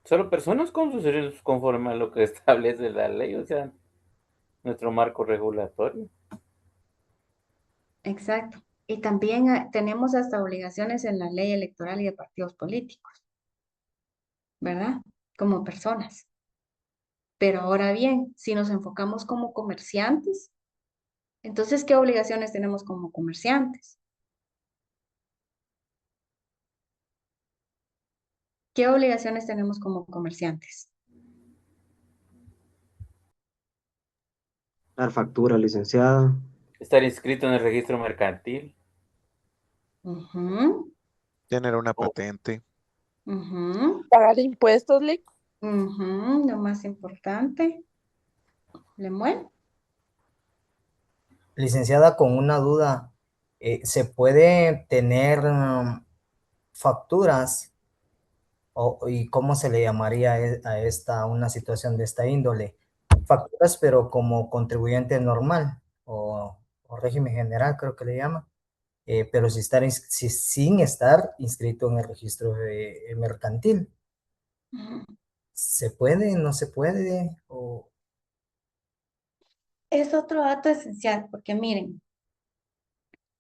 Solo personas con sus derechos conforme a lo que establece la ley, o sea, nuestro marco regulatorio. Exacto. Y también tenemos hasta obligaciones en la ley electoral y de partidos políticos, ¿verdad? Como personas. Pero ahora bien, si nos enfocamos como comerciantes, entonces, ¿qué obligaciones tenemos como comerciantes? ¿Qué obligaciones tenemos como comerciantes? Dar factura, licenciada. Estar inscrito en el registro mercantil. Ujú, Tener una patente. ujú, Pagar impuestos, Lick. ujú, lo más importante. ¿Lemuel? Licenciada, con una duda, ¿se puede tener facturas y cómo se le llamaría a esta una situación de esta índole? Facturas, pero como contribuyente normal o régimen general, creo que le llama, pero sin estar inscrito en el registro mercantil. Ujú. ¿Se puede? ¿No se puede? O... Es otro dato esencial, porque miren,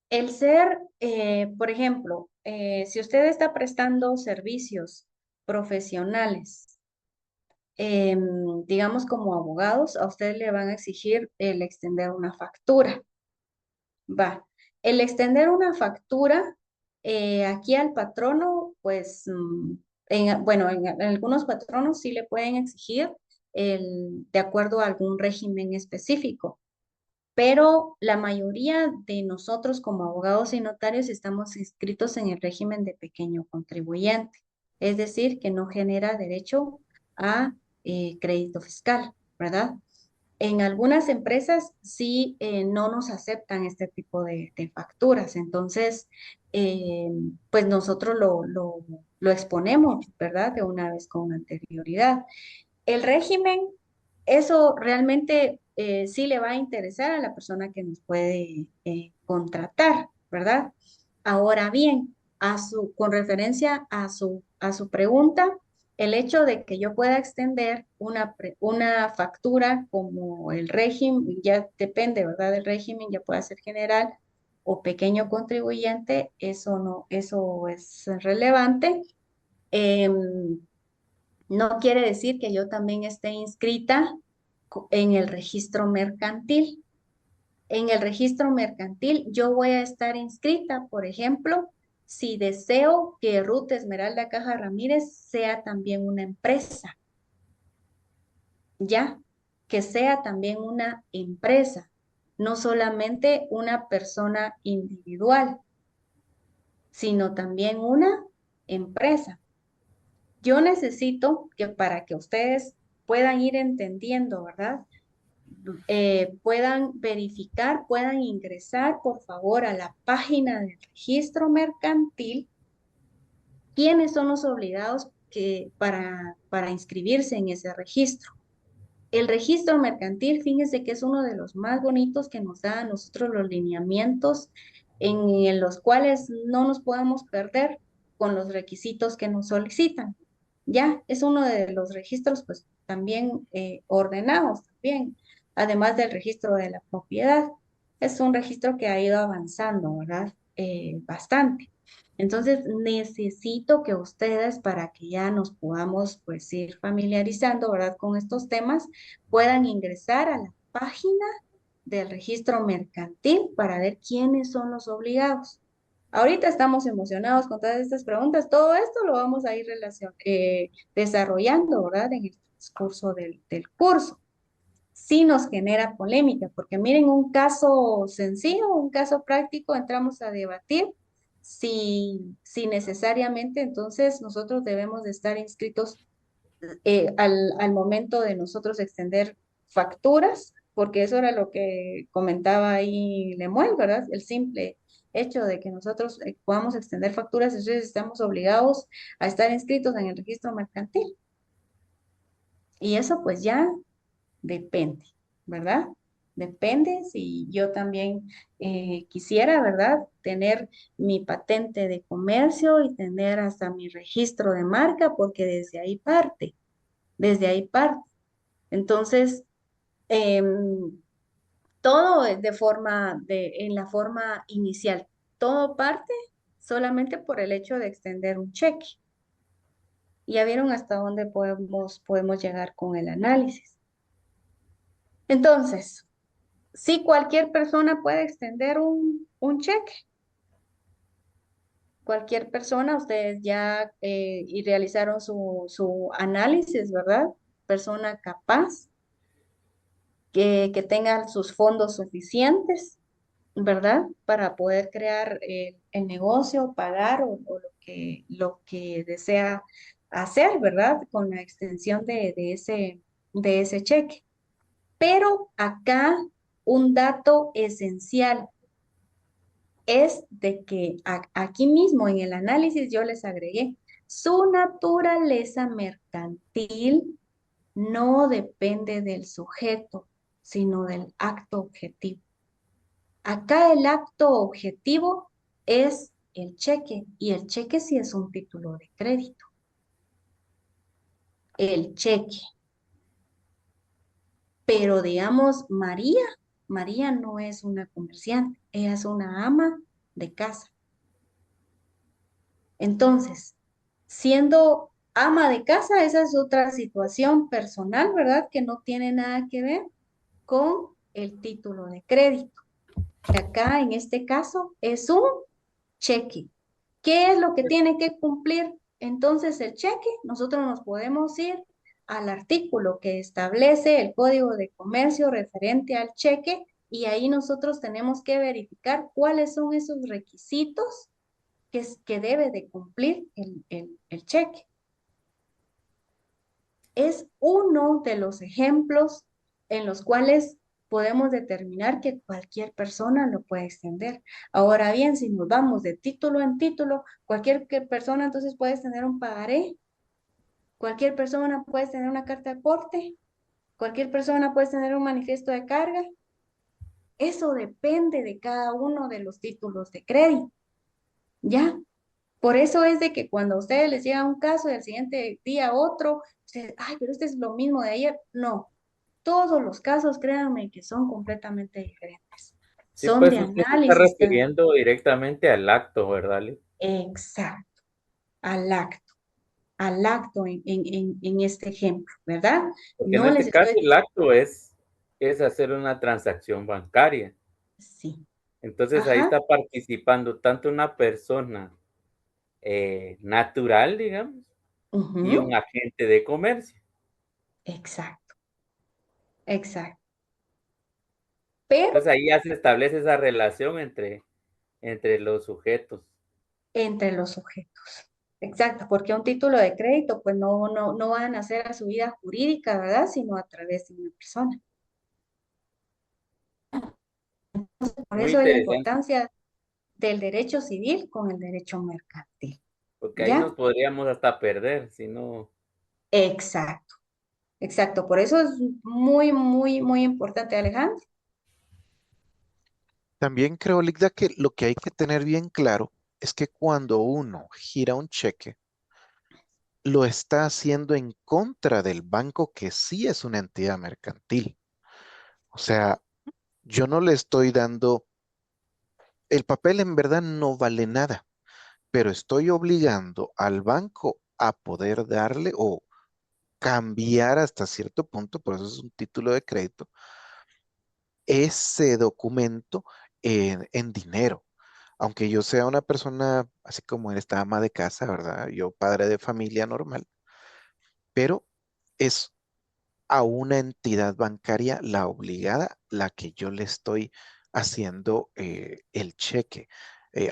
el ser, por ejemplo, si usted está prestando servicios profesionales, digamos como abogados, a usted le van a exigir el extender una factura. Va. El extender una factura aquí al patrono, pues, bueno, en algunos patronos sí le pueden exigir de acuerdo a algún régimen específico, pero la mayoría de nosotros como abogados y notarios estamos inscritos en el régimen de pequeño contribuyente, es decir, que no genera derecho a crédito fiscal, ¿verdad? En algunas empresas sí no nos aceptan este tipo de facturas, entonces eh, pues nosotros lo exponemos, ¿verdad? De una vez con anterioridad. El régimen, eso realmente sí le va a interesar a la persona que nos puede contratar, ¿verdad? Ahora bien, con referencia a su pregunta, el hecho de que yo pueda extender una factura como el régimen, ya depende, ¿verdad? Del régimen, ya puede ser general o pequeño contribuyente, eso no, eso es relevante. Em, no quiere decir que yo también esté inscrita en el registro mercantil. En el registro mercantil yo voy a estar inscrita, por ejemplo, si deseo que Ruth Esmeralda Caja Ramírez sea también una empresa, ya, que sea también una empresa, no solamente una persona individual, sino también una empresa. yo necesito que para que ustedes puedan ir entendiendo, ¿verdad? Puedan verificar, puedan ingresar, por favor, a la página del registro mercantil. ¿Quiénes son los obligados para inscribirse en ese registro? El registro mercantil, fíjense que es uno de los más bonitos que nos da a nosotros los lineamientos en los cuales no nos podemos perder con los requisitos que nos solicitan. Ya, es uno de los registros pues también ordenados también, además del registro de la propiedad. Es un registro que ha ido avanzando, ¿verdad? Bastante. Entonces, necesito que ustedes, para que ya nos podamos pues ir familiarizando, ¿verdad? Con estos temas, puedan ingresar a la página del registro mercantil para ver quiénes son los obligados. Ahorita estamos emocionados con todas estas preguntas. Todo esto lo vamos a ir desarrollando, ¿verdad? En el transcurso del curso. Sí nos genera polémica, porque miren, un caso sencillo, un caso práctico, entramos a debatir si necesariamente entonces nosotros debemos de estar inscritos al momento de nosotros extender facturas, porque eso era lo que comentaba ahí Lemuel, ¿verdad? El simple hecho de que nosotros podamos extender facturas, entonces estamos obligados a estar inscritos en el registro mercantil. Y eso pues ya depende, ¿verdad? Depende si yo también quisiera, ¿verdad? Tener mi patente de comercio y tener hasta mi registro de marca, porque desde ahí parte, desde ahí parte. Entonces, todo es en la forma inicial, todo parte solamente por el hecho de extender un cheque. Ya vieron hasta dónde podemos llegar con el análisis. Entonces, si cualquier persona puede extender un cheque, cualquier persona, ustedes ya y realizaron su análisis, ¿verdad? Persona capaz, que tenga sus fondos suficientes, ¿verdad? Para poder crear el negocio, pagar o lo que desea hacer, ¿verdad? Con la extensión de ese cheque. Pero acá un dato esencial es de que aquí mismo en el análisis yo les agregué, su naturaleza mercantil no depende del sujeto, sino del acto objetivo. Acá el acto objetivo es el cheque, y el cheque sí es un título de crédito. El cheque. Pero digamos, María no es una comerciante, ella es una ama de casa. Entonces, siendo ama de casa, esa es otra situación personal, ¿verdad? Que no tiene nada que ver con el título de crédito. Que acá, en este caso, es un cheque. ¿Qué es lo que tiene que cumplir entonces el cheque? Nosotros nos podemos ir al artículo que establece el Código de Comercio referente al cheque, y ahí nosotros tenemos que verificar cuáles son esos requisitos que debe de cumplir el cheque. Es uno de los ejemplos en los cuales podemos determinar que cualquier persona lo puede extender. Ahora bien, si nos vamos de título en título, cualquier persona entonces puede extender un pagaré, cualquier persona puede tener una carta de aporte, cualquier persona puede tener un manifiesto de carga. Eso depende de cada uno de los títulos de crédito, ¿ya? Por eso es de que cuando a ustedes les llega un caso y al siguiente día otro, ustedes, ay, pero este es lo mismo de ayer. No, todos los casos, créanme, que son completamente diferentes. Sí, Son pues de usted se está análisis. refiriendo directamente al acto, ¿verdad, Lee? Exacto, al acto en este ejemplo, ¿verdad? Porque en No les este caso estoy... el acto es hacer una transacción bancaria. Sí. Entonces ahí Ajá. está participando tanto una persona natural, digamos, y un agente de comercio. Exacto, exacto. Pero Entonces ahí ya se establece esa relación entre los sujetos. entre los sujetos. Exacto, porque un título de crédito pues no van a hacer a su vida jurídica, ¿verdad? Sino a través de una persona. Por Muy eso es la interesante, importancia del derecho civil con el derecho mercantil. porque ahí ¿Ya? nos podríamos hasta perder, si no, Exacto, exacto. Por eso es muy, muy, muy importante, Alejandro. También creo, Ligda, que lo que hay que tener bien claro es que cuando uno gira un cheque, lo está haciendo en contra del banco que sí es una entidad mercantil. O sea, yo no le estoy dando, el papel en verdad no vale nada, pero estoy obligando al banco a poder darle o cambiar hasta cierto punto, por eso es un título de crédito, ese documento en dinero. Aunque yo sea una persona, así como esta ama de casa, ¿verdad? Yo padre de familia normal, pero es a una entidad bancaria la obligada, la que yo le estoy haciendo el cheque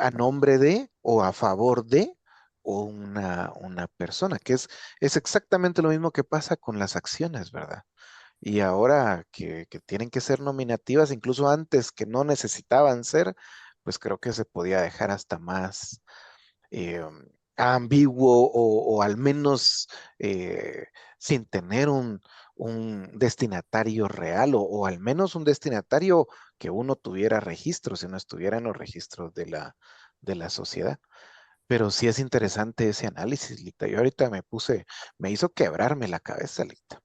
a nombre de o a favor de o una persona, que es exactamente lo mismo que pasa con las acciones, ¿verdad? Y ahora que tienen que ser nominativas, incluso antes que no necesitaban ser, pues creo que se podía dejar hasta más eh, ambiguo o al menos sin tener un destinatario real o al menos un destinatario que uno tuviera registro, si no estuviera en los registros de la sociedad. Pero sí es interesante ese análisis, Lita. Yo ahorita me hizo quebrarme la cabeza, Lita.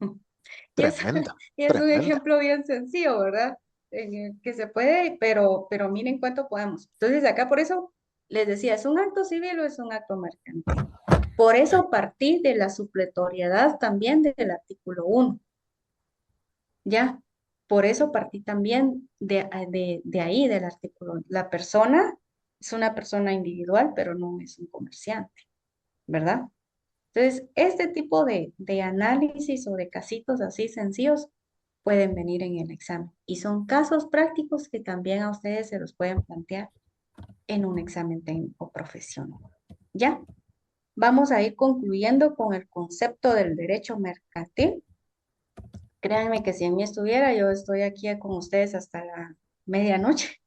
Y es, Tremenda, y es un tremenda. ejemplo bien sencillo, ¿verdad? En el que se puede, pero miren cuánto podemos. Entonces, acá por eso les decía, ¿es un acto civil o es un acto mercantil? Por eso partí de la supletoriedad también del artículo 1, ¿ya? Por eso partí también de ahí, del artículo 1. La persona es una persona individual, pero no es un comerciante, ¿verdad? Entonces, este tipo de análisis o de casitos así sencillos pueden venir en el examen. Y son casos prácticos que también a ustedes se los pueden plantear en un examen técnico profesional. ¿Ya? Vamos a ir concluyendo con el concepto del derecho mercantil. Créanme que si en mí estuviera, yo estoy aquí con ustedes hasta la medianoche.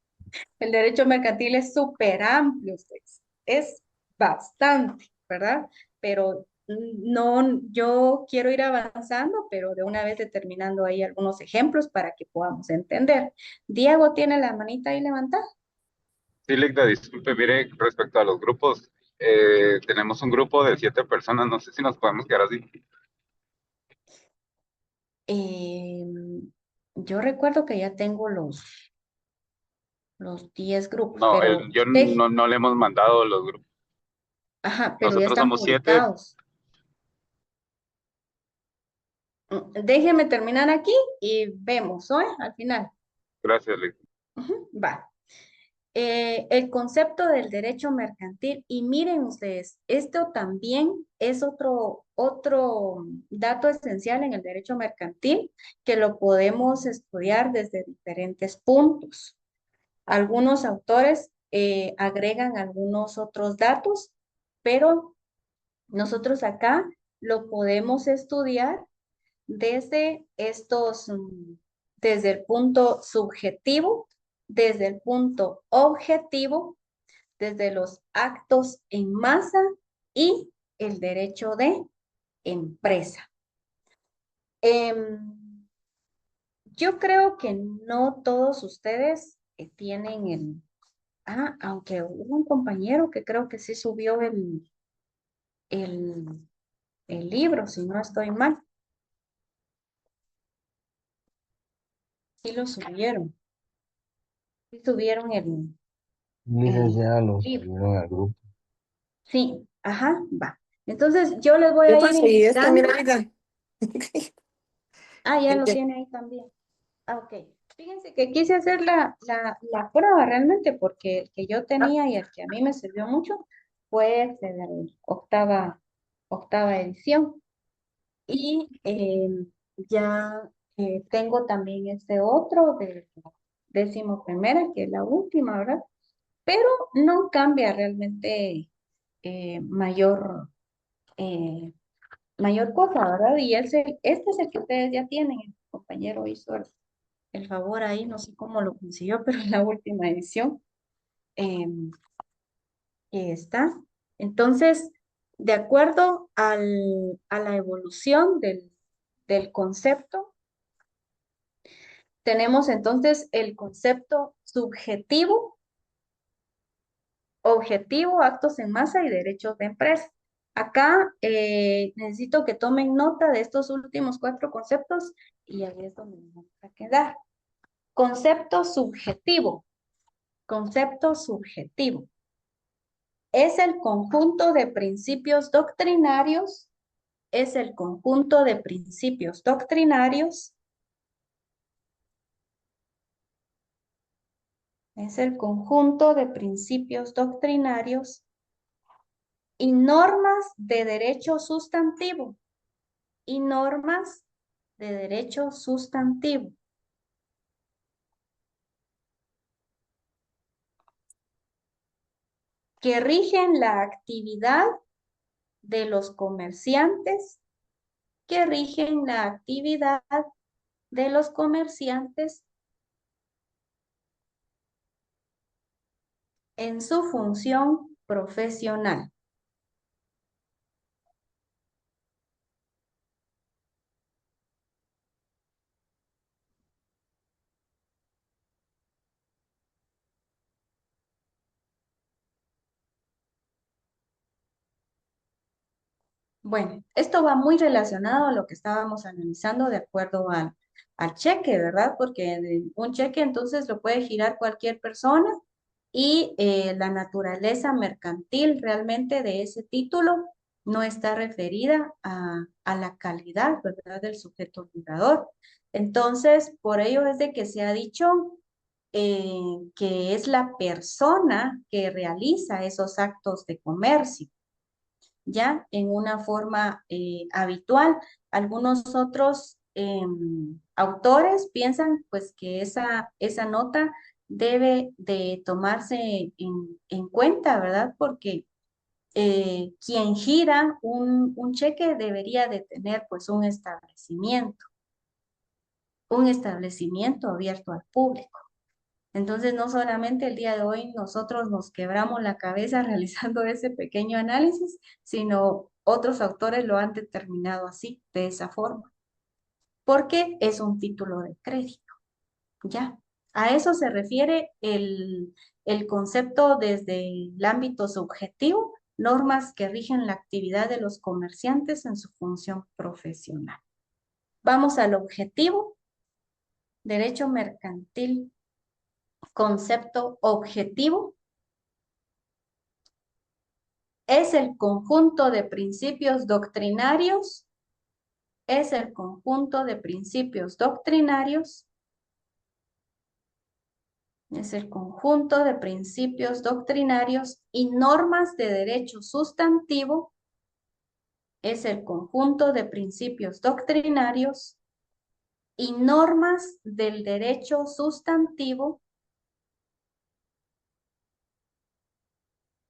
El derecho mercantil es súper amplio, ustedes. Es bastante, ¿verdad? Pero no, yo quiero ir avanzando, pero de una vez determinando ahí algunos ejemplos para que podamos entender. Diego tiene la manita ahí levantada. Sí, Ligda, disculpe, mire, respecto a los grupos, tenemos un grupo de 7 personas, no sé si nos podemos quedar así. Eh, yo recuerdo que ya tengo los 10 grupos, No, pero yo no le hemos mandado los grupos. ajá, pero ya Nosotros están somos 7. publicados. Déjeme terminar aquí y vemos, ¿no? Al final. Gracias, Ligda. Va. El concepto del derecho mercantil, y miren ustedes, esto también es otro dato esencial en el derecho mercantil que lo podemos estudiar desde diferentes puntos. Algunos autores agregan algunos otros datos, pero nosotros acá lo podemos estudiar desde desde el punto subjetivo, desde el punto objetivo, desde los actos en masa y el derecho de empresa. Yo creo que no todos ustedes tienen aunque hubo un compañero que creo que sí subió el, el libro, si no estoy mal. Sí lo subieron. Sí subieron Licenciada, lo libro. subieron al grupo. Sí, ajá, va. Entonces yo les voy Yo a ir conseguí este, indicando. mira, Ligda. Ah, ya lo tiene ahí también. Ah, ok. Fíjense que quise hacer la prueba realmente porque el que yo tenía y el que a mí me sirvió mucho fue este de la octava edición. Y ya tengo también este otro de la 11ª, que es la última, ¿verdad? Pero no cambia realmente mayor, mayor cosa, ¿verdad? Y este es el que ustedes ya tienen. El compañero hizo el favor ahí, no sé cómo lo consiguió, pero en la última edición que está. Entonces, de acuerdo a la evolución del concepto, tenemos entonces el concepto subjetivo, objetivo, actos en masa y derechos de empresa. Acá necesito que tomen nota de estos últimos 4 conceptos y ahí es donde nos vamos a quedar. Concepto subjetivo. Concepto subjetivo. Es el conjunto de principios doctrinarios, es el conjunto de principios doctrinarios, es el conjunto de principios doctrinarios y normas de derecho sustantivo, y normas de derecho sustantivo. Que rigen la actividad de los comerciantes, que rigen la actividad de los comerciantes en su función profesional. Bueno, esto va muy relacionado a lo que estábamos analizando de acuerdo al cheque, ¿verdad? Porque un cheque entonces lo puede girar cualquier persona y la naturaleza mercantil realmente de ese título no está referida a la calidad, ¿verdad? Del sujeto jurador. Entonces, por ello es de que se ha dicho que es la persona que realiza esos actos de comercio ya en una forma habitual. Algunos otros autores piensan pues que esa nota debe de tomarse en cuenta, ¿verdad? Porque quien gira un cheque debería de tener pues un establecimiento abierto al público. Entonces, no solamente el día de hoy nosotros nos quebramos la cabeza realizando ese pequeño análisis, sino otros autores lo han determinado así, de esa forma, porque es un título de crédito, ¿ya? A eso se refiere el concepto desde el ámbito subjetivo, normas que rigen la actividad de los comerciantes en su función profesional. Vamos al objetivo, derecho mercantil. Concepto objetivo es el conjunto de principios doctrinarios, es el conjunto de principios doctrinarios, es el conjunto de principios doctrinarios y normas de derecho sustantivo, es el conjunto de principios doctrinarios y normas del derecho sustantivo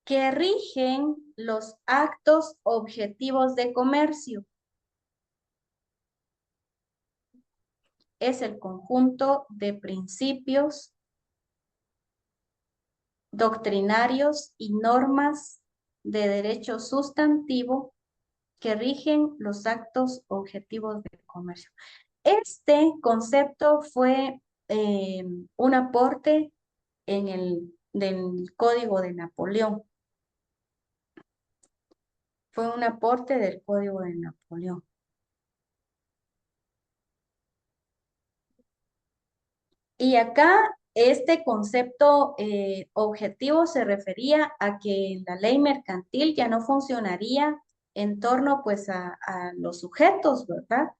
que rigen los actos objetivos de comercio. Es el conjunto de principios doctrinarios y normas de derecho sustantivo que rigen los actos objetivos de comercio. Este concepto fue un aporte del Código de Napoleón. Fue un aporte del Código de Napoleón. Y acá este concepto objetivo se refería a que la ley mercantil ya no funcionaría en torno pues a los sujetos, ¿verdad?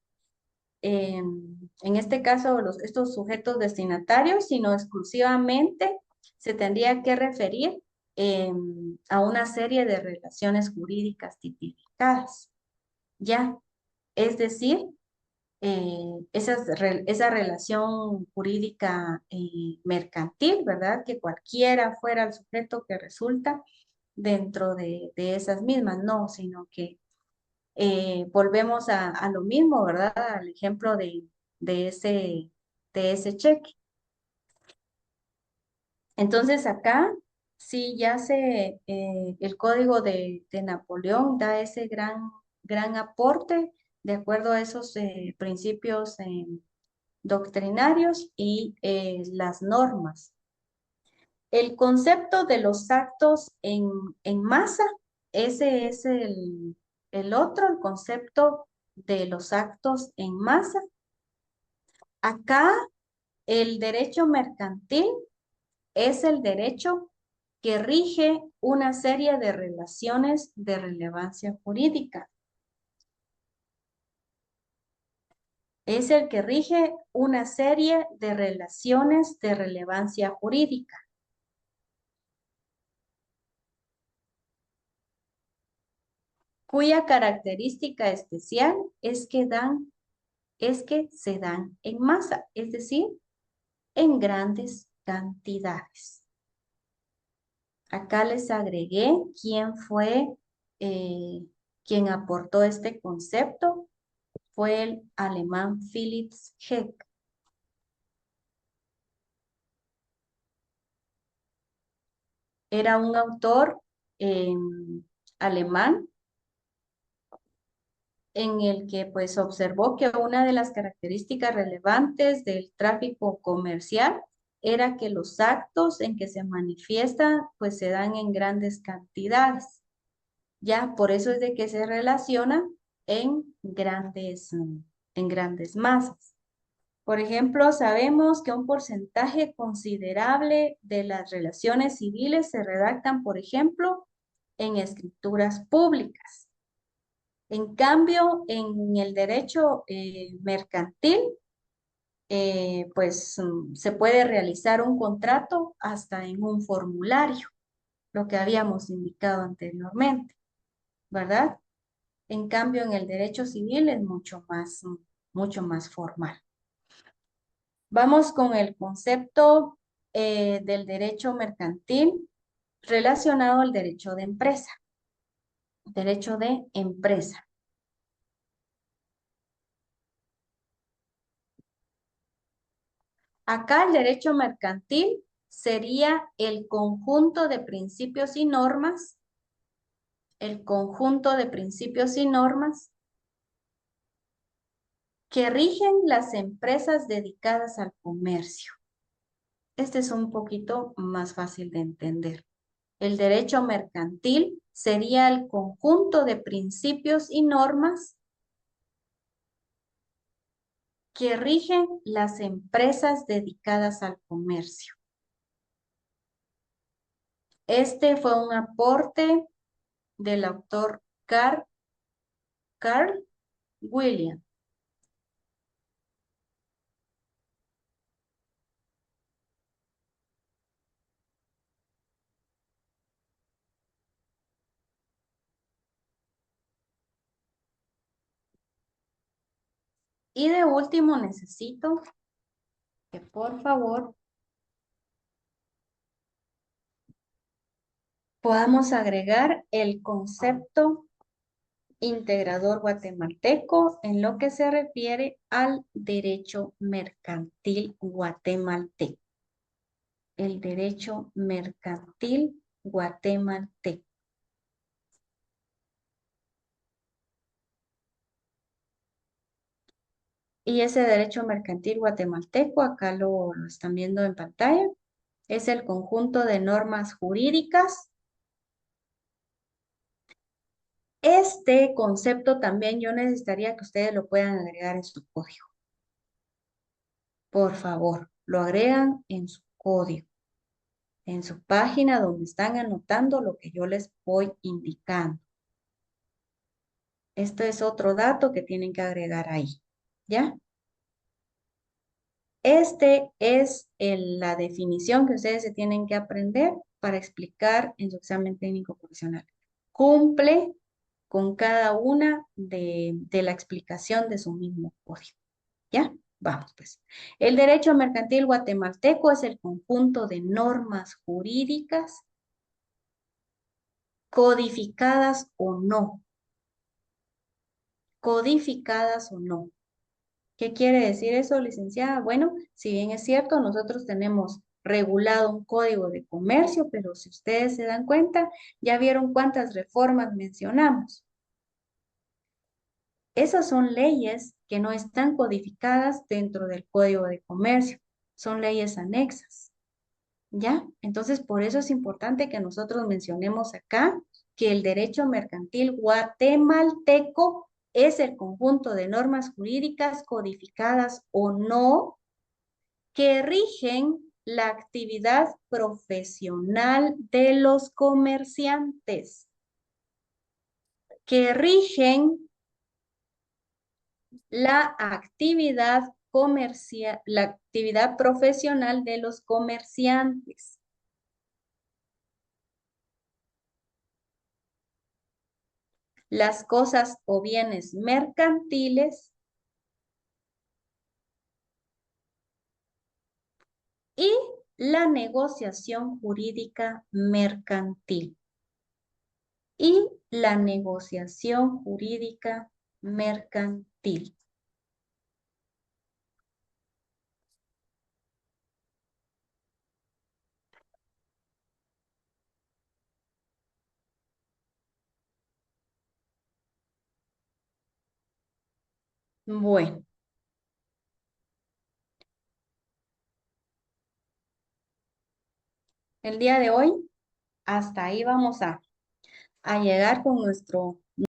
En este caso estos sujetos destinatarios, sino exclusivamente se tendría que referir a una serie de relaciones jurídicas tipificadas, ¿ya? Es decir, esa relación jurídica mercantil, ¿verdad? Que cualquiera fuera el sujeto que resulta dentro de esas mismas, no, sino que volvemos a lo mismo, ¿verdad? Al ejemplo de ese cheque. Entonces acá sí ya el código de Napoleón da ese gran aporte de acuerdo a esos principios doctrinarios y las normas. El concepto de los actos en masa, ese es el otro, el concepto de los actos en masa. Acá el derecho mercantil es el derecho que rige una serie de relaciones de relevancia jurídica. Es el que rige una serie de relaciones de relevancia jurídica. Cuya característica especial es que se dan en masa, es decir, en grandes cantidades. Acá les agregué quién fue quien aportó este concepto. Fue el alemán Felix Heck. Era un autor alemán en el que pues observó que una de las características relevantes del tráfico comercial era que los actos en que se manifiesta pues se dan en grandes cantidades. Ya, por eso es de que se relaciona en grandes masas. Por ejemplo, sabemos que un porcentaje considerable de las relaciones civiles se redactan, por ejemplo, en escrituras públicas. En cambio, en el derecho mercantil, pues se puede realizar un contrato hasta en un formulario, lo que habíamos indicado anteriormente, ¿verdad? En cambio, en el derecho civil es mucho más formal. Vamos con el concepto del derecho mercantil relacionado al derecho de empresa. Derecho de empresa. Acá el derecho mercantil sería el conjunto de principios y normas. El conjunto de principios y normas que rigen las empresas dedicadas al comercio. Este es un poquito más fácil de entender. El derecho mercantil sería el conjunto de principios y normas que rigen las empresas dedicadas al comercio. Este fue un aporte del autor Carl William. Y de último necesito que por favor podamos agregar el concepto integrador guatemalteco en lo que se refiere al derecho mercantil guatemalteco. El derecho mercantil guatemalteco. Y ese derecho mercantil guatemalteco, acá lo están viendo en pantalla, es el conjunto de normas jurídicas. Este concepto también yo necesitaría que ustedes lo puedan agregar en su código. Por favor, lo agregan en su código, en su página donde están anotando lo que yo les voy indicando. Este es otro dato que tienen que agregar ahí, ¿ya? Este es la definición que ustedes se tienen que aprender para explicar en su examen técnico profesional. Cumple con cada una de la explicación de su mismo código. ¿Ya? Vamos pues. El derecho mercantil guatemalteco es el conjunto de normas jurídicas codificadas o no. Codificadas o no. ¿Qué quiere decir eso, licenciada? Bueno, si bien es cierto, nosotros tenemos regulado un código de comercio, pero si ustedes se dan cuenta, ya vieron cuántas reformas mencionamos. Esas son leyes que no están codificadas dentro del código de comercio, son leyes anexas. ¿Ya? Entonces, por eso es importante que nosotros mencionemos acá que el derecho mercantil guatemalteco es el conjunto de normas jurídicas codificadas o no que rigen la actividad profesional de los comerciantes, que rigen la actividad comercial, la actividad profesional de los comerciantes. Las cosas o bienes mercantiles y la negociación jurídica mercantil. Y la negociación jurídica mercantil. Bueno. El día de hoy, hasta ahí vamos a llegar con nuestro